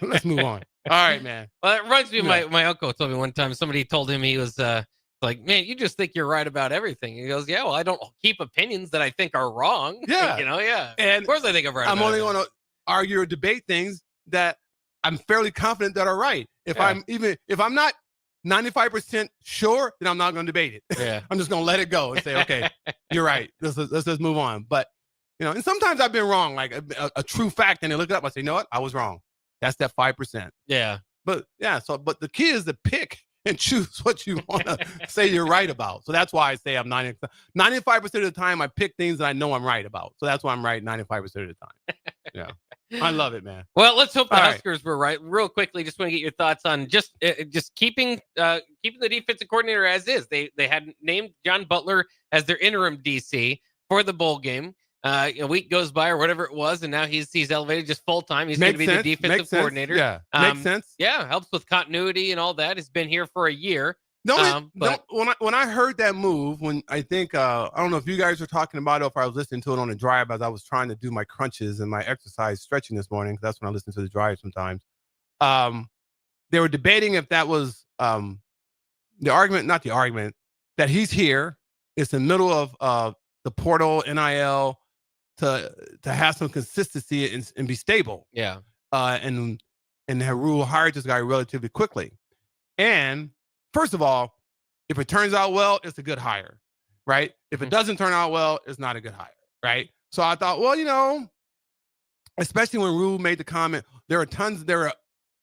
Let's move on. All right, man. Well, it reminds me of my uncle told me one time, somebody told him he was like, man, you just think you're right about everything. He goes, yeah, well, I don't keep opinions that I think are wrong. Yeah. Yeah. And of course I think I'm right. I'm only going to argue or debate things that I'm fairly confident that are right. If I'm not 95% sure, then I'm not going to debate it. Yeah. I'm just going to let it go and say, okay, you're right. Let's just move on. But, and sometimes I've been wrong, like a true fact, and they look it up. I say, you know what? I was wrong. That's that 5%. Yeah. But but the key is to pick and choose what you want to say you're right about. So that's why I say I'm 95% of the time I pick things that I know I'm right about. So that's why I'm right 95% of the time. Yeah. I love it, man. Well, let's hope the Huskers were right. Real quickly, just want to get your thoughts on just keeping the defensive coordinator as is. They had named John Butler as their interim DC for the bowl game. A week goes by or whatever it was, and now he's elevated just full time. He's going to be the defensive coordinator. Yeah, makes sense. Yeah, helps with continuity and all that. He's been here for a year. When I heard that move, when I think I don't know if you guys were talking about it, or if I was listening to it on the drive as I was trying to do my crunches and my exercise stretching this morning, because that's when I listen to the drive sometimes. They were debating if that was not the argument that he's here. It's in the middle of the portal, NIL, to have some consistency and be stable. Yeah. And Rule hired this guy relatively quickly. And first of all, if it turns out well, it's a good hire, right? If it doesn't turn out well, it's not a good hire, right? So I thought, well, especially when Rule made the comment, there are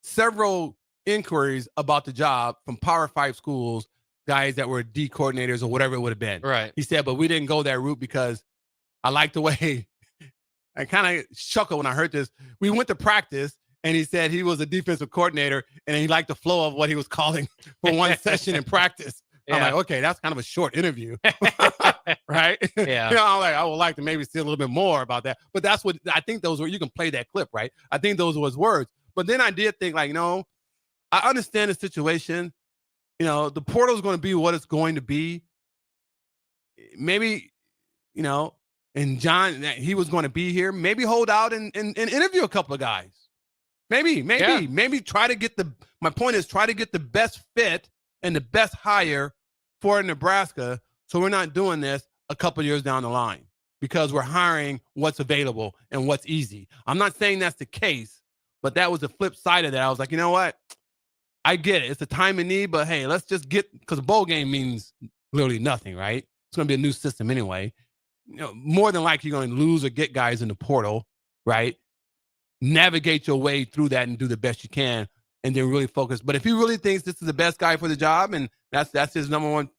several inquiries about the job from Power 5 schools, guys that were D coordinators or whatever it would have been. Right. He said, but we didn't go that route because I like the way I kind of chuckled when I heard this. We went to practice and he said he was a defensive coordinator and he liked the flow of what he was calling for one session in practice. Yeah. I'm like, okay, that's kind of a short interview. Right? Yeah. I'm like, I would like to maybe see a little bit more about that. But that's what I think those were, you can play that clip, right? I think those were his words. But then I did think like, I understand the situation. The portal is going to be what it's going to be. Maybe, and John, he was going to be here. Maybe hold out and interview a couple of guys. Maybe try to get my point is try to get the best fit and the best hire for Nebraska. So we're not doing this a couple of years down the line because we're hiring what's available and what's easy. I'm not saying that's the case, but that was the flip side of that. I was like, you know what? I get it. It's a time of need, but hey, let's just because a bowl game means literally nothing, right? It's going to be a new system anyway. More than likely you're going to lose or get guys in the portal, right? Navigate your way through that and do the best you can and then really focus. But if he really thinks this is the best guy for the job and that's his number one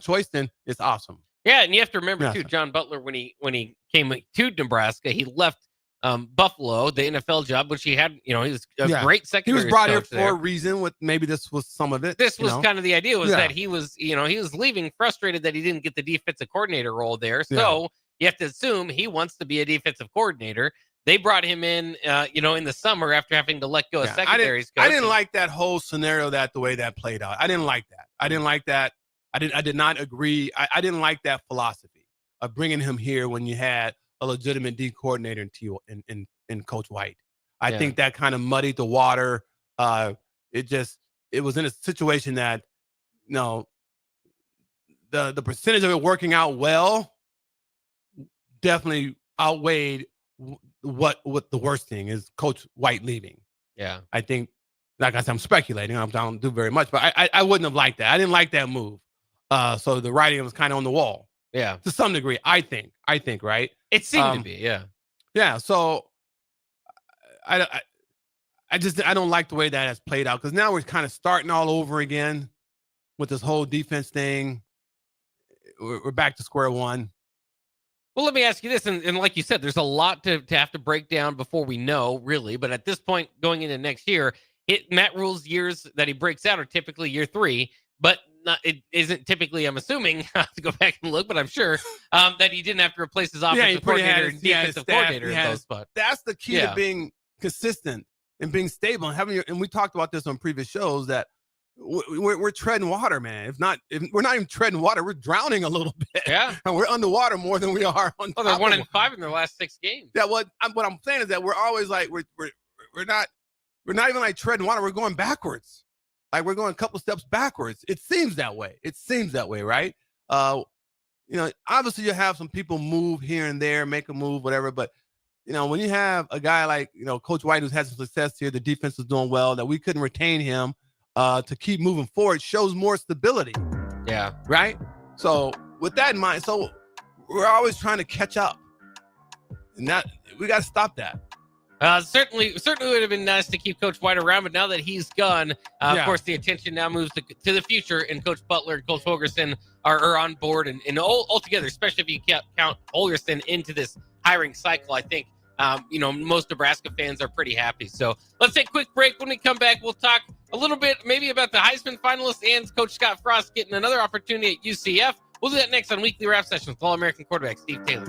choice, then it's awesome. Yeah, and you have to remember too, John Butler, when he came to Nebraska, he left Buffalo, the NFL job, which he had, he was a great secondary. He was brought here for there. a reason. With maybe this was some of it. This was kind of the idea was that he was, he was leaving frustrated that he didn't get the defensive coordinator role there. So you have to assume he wants to be a defensive coordinator. They brought him in, in the summer after having to let go of secondaries. I didn't like that whole scenario the way that played out. I didn't like that. I did not agree. I didn't like that philosophy of bringing him here when you had a legitimate D coordinator in Coach White. I think that kind of muddied the water. It was in a situation that, the percentage of it working out well definitely outweighed what the worst thing is Coach White leaving. Yeah. I think, like I said, I'm speculating. I don't do very much, but I wouldn't have liked that. I didn't like that move. So the writing was kind of on the wall. Yeah. To some degree, I think, right? It seemed to be, yeah. Yeah. So I don't like the way that has played out because now we're kind of starting all over again with this whole defense thing. We're back to square one. Well, let me ask you this, and like you said, there's a lot to have to break down before we know, really. But at this point, going into next year, Matt Rule's years that he breaks out are typically year 3, but it isn't typically, I'm assuming, I have to go back and look, but I'm sure that he didn't have to replace his offensive coordinator and defensive coordinator in those spots. That's the key to being consistent and being stable and and we talked about this on previous shows that we're treading water, man. If we're not even treading water, we're drowning a little bit. Yeah, and we're underwater more than we are on. Oh, they're 1-5 in their last 6 games. Yeah, what I'm saying is that we're always like we're not even like treading water. We're going backwards. Like we're going a couple steps backwards. It seems that way. Right? Obviously you have some people move here and there, make a move, whatever. But when you have a guy like Coach White who's had some success here, the defense is doing well, that we couldn't retain him. To keep moving forward shows more stability. Yeah. Right? So with that in mind, so we're always trying to catch up. And that we got to stop that. Certainly would have been nice to keep Coach White around, but now that he's gone, of course, the attention now moves to the future, and Coach Butler and Coach Holgorsen are on board, and all together, especially if you count Holgorsen into this hiring cycle, I think, most Nebraska fans are pretty happy. So let's take a quick break. When we come back, we'll talk a little bit maybe about the Heisman finalists and Coach Scott Frost getting another opportunity at UCF. We'll do that next on Weekly Wrap Session with All-American quarterback Steve Taylor.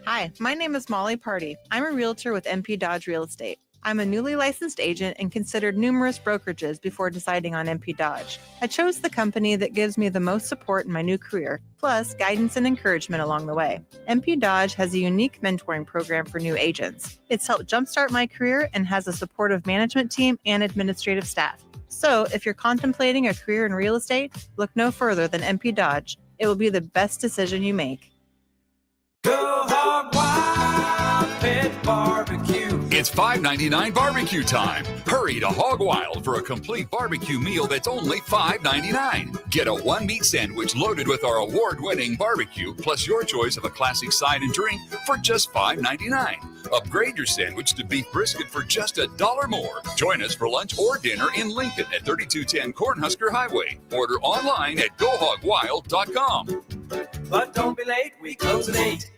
Hi, my name is Molly Party. I'm a realtor with MP Dodge Real Estate. I'm a newly licensed agent and considered numerous brokerages before deciding on MP Dodge. I chose the company that gives me the most support in my new career, plus guidance and encouragement along the way. MP Dodge has a unique mentoring program for new agents. It's helped jumpstart my career and has a supportive management team and administrative staff. So if you're contemplating a career in real estate, look no further than MP Dodge. It will be the best decision you make. Go Hog Wild Pit Barbecue. It's $5.99 barbecue time. Hurry to Hog Wild for a complete barbecue meal that's only $5.99. Get a one-meat sandwich loaded with our award-winning barbecue, plus your choice of a classic side and drink for just $5.99. Upgrade your sandwich to beef brisket for just $1 more. Join us for lunch or dinner in Lincoln at 3210 Cornhusker Highway. Order online at GoHogWild.com. But don't be late, we close at 8.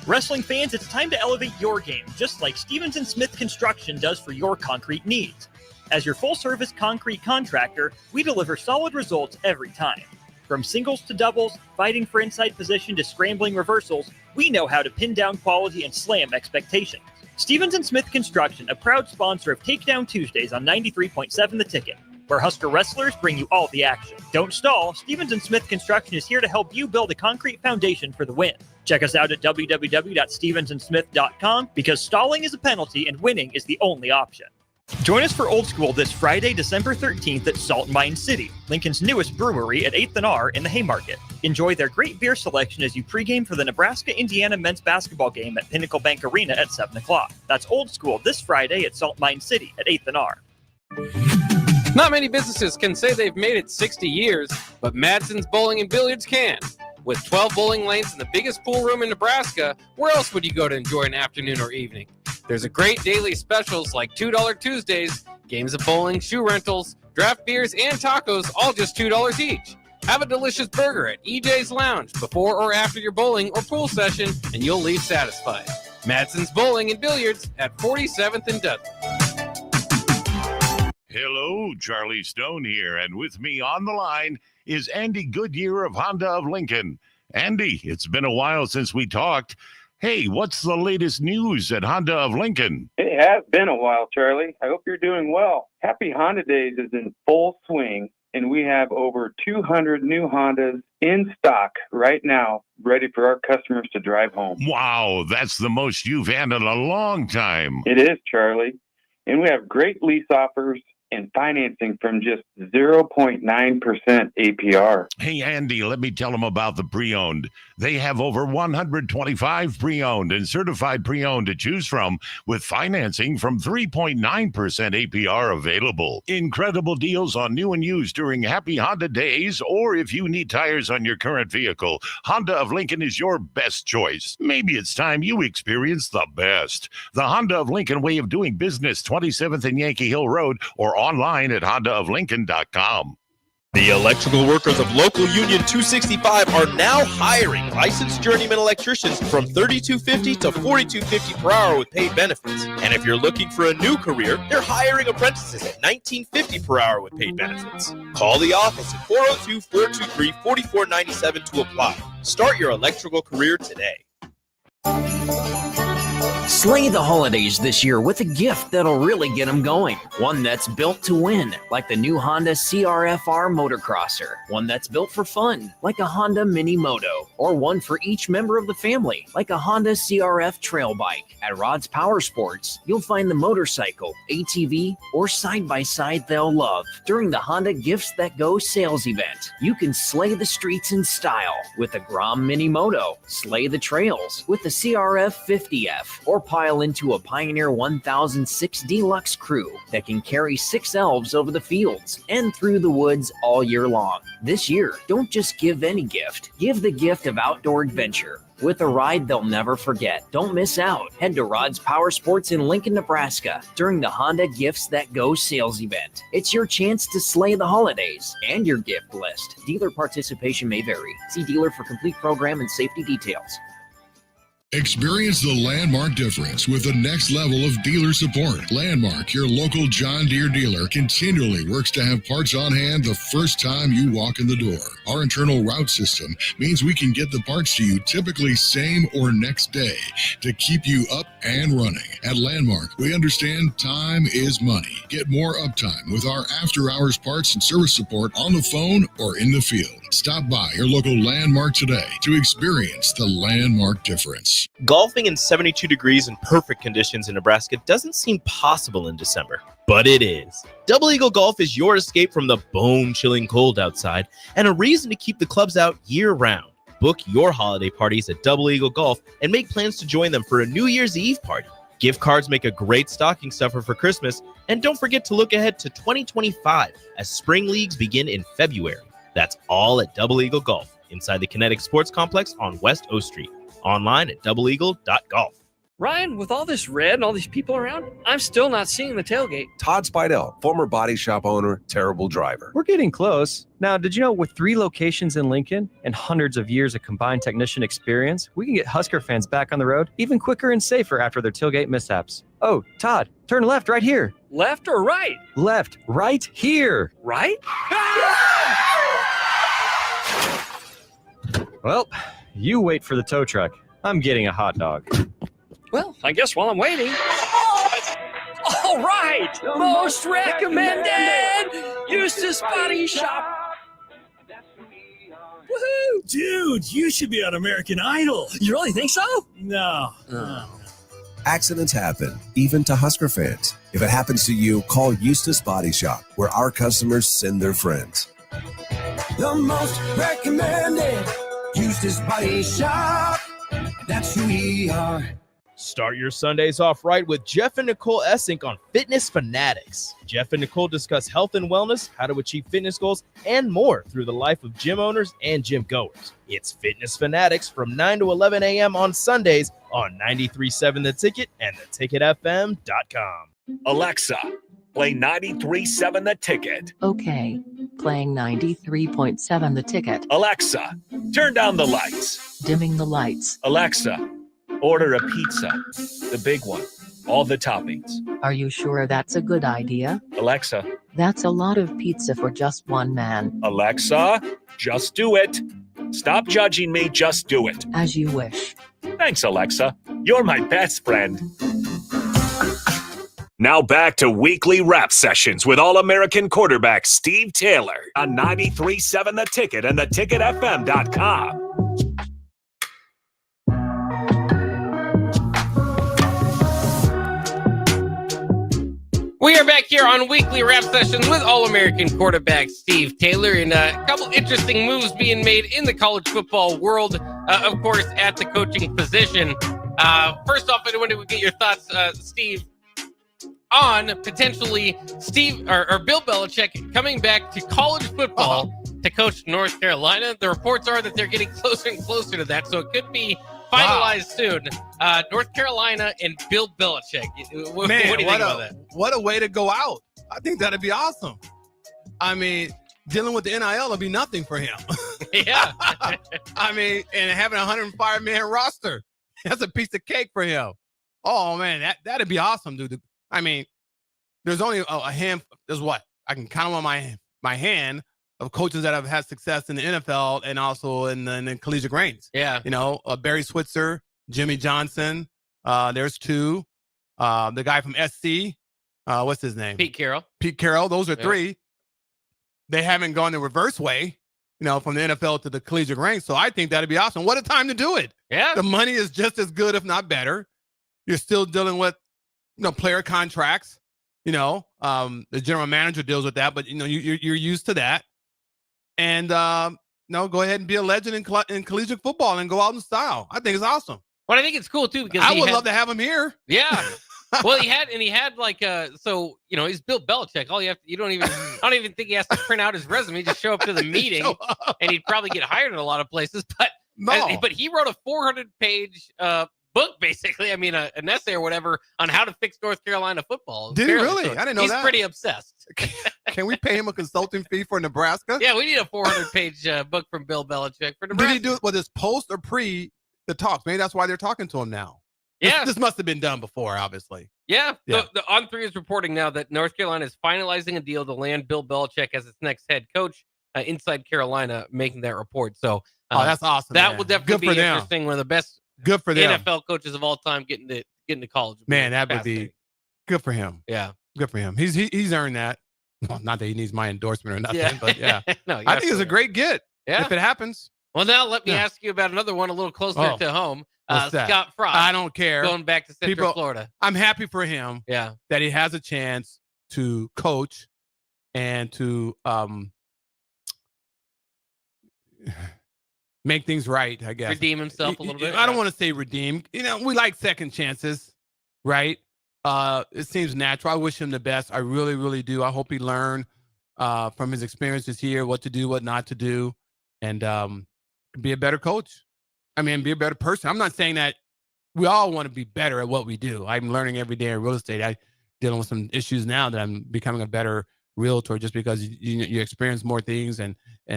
Wrestling fans, it's time to elevate your game, just like Stevens & Smith Construction does for your concrete needs. As your full-service concrete contractor, we deliver solid results every time. From singles to doubles, fighting for inside position to scrambling reversals, we know how to pin down quality and slam expectations. Stevens & Smith Construction, a proud sponsor of Takedown Tuesdays on 93.7 The Ticket, where Husker wrestlers bring you all the action. Don't stall, Stevens & Smith Construction is here to help you build a concrete foundation for the win. Check us out at www.stevensandsmith.com because stalling is a penalty and winning is the only option. Join us for Old School this Friday, December 13th at Salt Mine City, Lincoln's newest brewery at 8th and R in the Haymarket. Enjoy their great beer selection as you pregame for the Nebraska-Indiana men's basketball game at Pinnacle Bank Arena at 7 o'clock. That's Old School this Friday at Salt Mine City at 8th and R. Not many businesses can say they've made it 60 years, but Madsen's Bowling and Billiards can. With 12 bowling lanes and the biggest pool room in Nebraska, where else would you go to enjoy an afternoon or evening? There's a great daily specials like $2 Tuesdays, games of bowling, shoe rentals, draft beers, and tacos, all just $2 each. Have a delicious burger at EJ's Lounge before or after your bowling or pool session, and you'll leave satisfied. Madsen's Bowling and Billiards at 47th and Dudley. Hello, Charlie Stone here, and with me on the line is Andy Goodyear of Honda of Lincoln. Andy, it's been a while since we talked. Hey, what's the latest news at Honda of Lincoln? It has been a while, Charlie. I hope you're doing well. Happy Honda Days is in full swing, and we have over 200 new Hondas in stock right now, ready for our customers to drive home. Wow, that's the most you've had in a long time. It is, Charlie. And we have great lease offers and financing from just 0.9% APR. Hey, Andy, let me tell them about the pre-owned. They have over 125 pre-owned and certified pre-owned to choose from, with financing from 3.9% APR available. Incredible deals on new and used during Happy Honda Days, or if you need tires on your current vehicle, Honda of Lincoln is your best choice. Maybe it's time you experience the best. The Honda of Lincoln way of doing business, 27th and Yankee Hill Road, or online at hondaoflincoln.com. The electrical workers of Local Union 265 are now hiring licensed journeyman electricians from $32.50 to $42.50 per hour with paid benefits. And if you're looking for a new career, they're hiring apprentices at $19.50 per hour with paid benefits. Call the office at 402-423-4497 to apply. Start your electrical career today. Slay the holidays this year with a gift that'll really get them going. One that's built to win, like the new Honda CR-FR Motocrosser. One that's built for fun, like a Honda Mini Moto. Or one for each member of the family, like a Honda CR-F Trail Bike. At Rod's Power Sports, you'll find the motorcycle, ATV, or side-by-side they'll love. During the Honda Gifts That Go sales event, you can slay the streets in style with a Grom Mini Moto, slay the trails with the CR-F 50F, or pile into a Pioneer 1006 Deluxe Crew that can carry 6 elves over the fields and through the woods all year long. This year, don't just give any gift. Give the gift of outdoor adventure with a ride they'll never forget. Don't miss out. Head to Rod's Power Sports in Lincoln, Nebraska during the Honda Gifts That Go sales event. It's your chance to slay the holidays and your gift list. Dealer participation may vary. See dealer for complete program and safety details. Experience the Landmark difference with the next level of dealer support. Landmark, your local John Deere dealer, continually works to have parts on hand the first time you walk in the door. Our internal route system means we can get the parts to you typically same or next day to keep you up and running. At Landmark, we understand time is money. Get more uptime with our after-hours parts and service support on the phone or in the field. Stop by your local Landmark today to experience the Landmark difference. Golfing in 72 degrees and perfect conditions in Nebraska doesn't seem possible in December, but it is. Double Eagle Golf is your escape from the bone-chilling cold outside and a reason to keep the clubs out year-round. Book your holiday parties at Double Eagle Golf and make plans to join them for a New Year's Eve party. Gift cards make a great stocking stuffer for Christmas, and don't forget to look ahead to 2025 as spring leagues begin in February. That's all at Double Eagle Golf, inside the Kinetic Sports Complex on West O Street. Online at doubleeagle.golf. Ryan, with all this red and all these people around, I'm still not seeing the tailgate. Todd Spidell, former body shop owner, terrible driver. We're getting close. Now, did you know with 3 locations in Lincoln and hundreds of years of combined technician experience, we can get Husker fans back on the road even quicker and safer after their tailgate mishaps? Oh, Todd, turn left right here. Left or right? Left, right here. Right? Well, you wait for the tow truck. I'm getting a hot dog. Well, I guess while I'm waiting. All right! Most recommended! Eustace Body Shop! Woohoo! Dude, you should be on American Idol. You really think so? No. Accidents happen, even to Husker fans. If it happens to you, call Eustace Body Shop, where our customers send their friends. The most recommended Eustace Body Shop. That's who we are. Start your Sundays off right with Jeff and Nicole Essink on Fitness Fanatics. Jeff and Nicole discuss health and wellness, how to achieve fitness goals, and more through the life of gym owners and gym goers. It's Fitness Fanatics from 9 to 11 a.m. on Sundays on 93.7 The Ticket and theticketfm.com. Alexa, play 93.7 The Ticket. Okay, playing 93.7 The Ticket. Alexa, turn down the lights. Dimming the lights. Alexa, order a pizza, the big one, all the toppings. Are you sure that's a good idea? Alexa. That's a lot of pizza for just one man. Alexa, just do it. Stop judging me, just do it. As you wish. Thanks, Alexa. You're my best friend. Now back to weekly rap sessions with All-American quarterback Steve Taylor on 93.7 The Ticket and theticketfm.com. We are back here on weekly rap sessions with All-American quarterback Steve Taylor, and a couple interesting moves being made in the college football world, of course, at the coaching position. First off, I wanted to get your thoughts, Steve, on potentially Bill Belichick coming back to college football to coach North Carolina. The reports are that they're getting closer and closer to that, so it could be finalized soon. North Carolina and Bill Belichick. What do you think about that? What a way to go out. I think that'd be awesome. I mean, dealing with the NIL will be nothing for him. Yeah. I mean, and having a 105-man roster, that's a piece of cake for him. Oh, man, that'd be awesome, dude. I mean, there's only a handful. There's what? I can count on my hand of coaches that have had success in the NFL and also in the collegiate ranks. Yeah. You know, Barry Switzer, Jimmy Johnson. There's 2. The guy from SC. What's his name? Pete Carroll. Pete Carroll. Those are 3. They haven't gone the reverse way, you know, from the NFL to the collegiate ranks. So I think that'd be awesome. What a time to do it. Yeah. The money is just as good, if not better. You're still dealing with, you know, player contracts. You know, the general manager deals with that, but you know, you're used to that. And no, go ahead and be a legend in collegiate football and go out in style. I think it's awesome. Well, I think it's cool too because I would love to have him here. Yeah. Well, he had like so you know, he's Bill Belichick. I don't even think he has to print out his resume. Just show up to the meeting, and he'd probably get hired in a lot of places. But but he wrote a 400-page book, basically. I mean, an essay or whatever on how to fix North Carolina football. Did he really? I didn't know that. He's pretty obsessed. Can we pay him a consulting fee for Nebraska? Yeah, we need a 400-page book from Bill Belichick for Nebraska. Did he do it with his post or pre the talks? Maybe that's why they're talking to him now. Yeah. This must have been done before, obviously. Yeah. The On3 is reporting now that North Carolina is finalizing a deal to land Bill Belichick as its next head coach inside Carolina, making that report. So that's awesome. That will definitely be interesting. One of the best good for them. NFL coaches of all time getting to college. Man, that would be good for him. Yeah. Good for him. He's earned that. Well, not that he needs my endorsement or nothing, but yeah. No, I think it's a great get if it happens. Well, now let me ask you about another one a little closer to home. Scott Frost. I don't care. Going back to Central Florida. I'm happy for him. Yeah. That he has a chance to coach and to make things right, I guess. Redeem himself a little bit. I don't want to say redeem. You know, we like second chances. right? It seems natural. I wish him the best. I really, really do. I hope he learned from his experiences here what to do, what not to do, and be a better coach. I mean, be a better person. I'm not saying that we all want to be better at what we do. I'm learning every day in real estate. I'm dealing with some issues now that I'm becoming a better realtor just because you experience more things and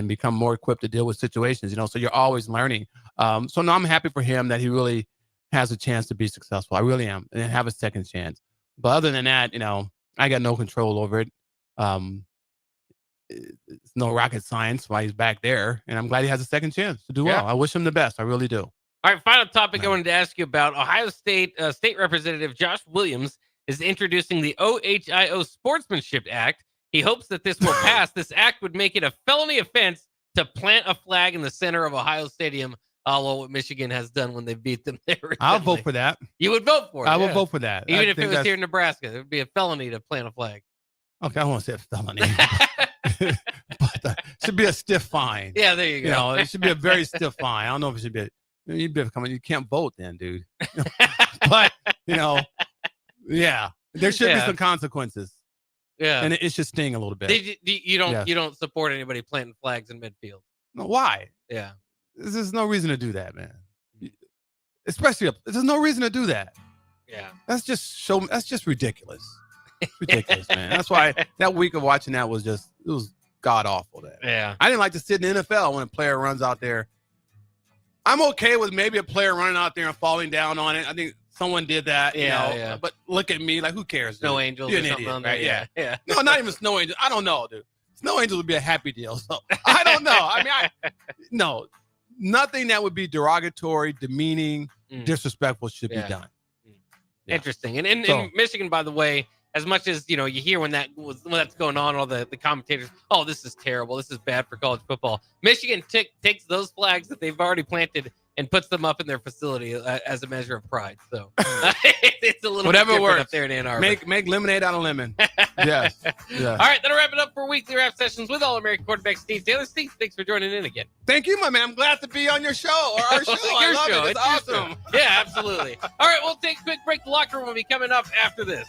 become more equipped to deal with situations, so you're always learning. So no, I'm happy for him that he really has a chance to be successful. I really am, and have a second chance. But other than that, I got no control over it. It's no rocket science why he's back there, and I'm glad he has a second chance to do well. I wish him the best. I really do. All right, final topic I wanted to ask you about. Ohio State State Representative Josh Williams is introducing the OHIO Sportsmanship Act. He hopes that this will pass. This act would make it a felony offense to plant a flag in the center of Ohio Stadium, all what Michigan has done when they beat them there recently. I'll vote for that. You would vote for it? I would vote for that. Even if it was here in Nebraska, it would be a felony to plant a flag. Okay, I won't say a felony. But it should be a stiff fine. Yeah, there you go. It should be a very stiff fine. I don't know if it should be. You can't vote then, dude. But yeah, there should be some consequences. Yeah, and it should sting a little bit. You don't support anybody planting flags in midfield. No, why? Yeah, there's no reason to do that, man. Especially there's no reason to do that. Yeah, that's just ridiculous. It's ridiculous, man. That's why that week of watching that was god awful. Yeah, I didn't like to sit in the NFL when a player runs out there. I'm okay with maybe a player running out there and falling down on it. I think someone did that, Yeah. But look at me, like, who cares? Snow Angels You're or an something idiot, on there. right? Yeah. No, not even Snow Angels. I don't know, dude. Snow Angels would be a happy deal. So I don't know. I mean, no, nothing that would be derogatory, demeaning, disrespectful should be done. Yeah. Interesting. And in Michigan, by the way, as much as you hear when that's going on, all the commentators, oh, this is terrible, this is bad for college football. Michigan takes those flags that they've already planted and puts them up in their facility as a measure of pride. So it's a little whatever bit works up there in Ann Arbor. Make lemonade out of lemon. Yes. All right, that'll wrap it up for weekly rap sessions with All-American quarterback Steve Taylor. Steve, thanks for joining in again. Thank you, my man. I'm glad to be on your show or our show. Your I love show. it. It's awesome. Yeah, absolutely. All right, we'll take a quick break. The locker room will be coming up after this.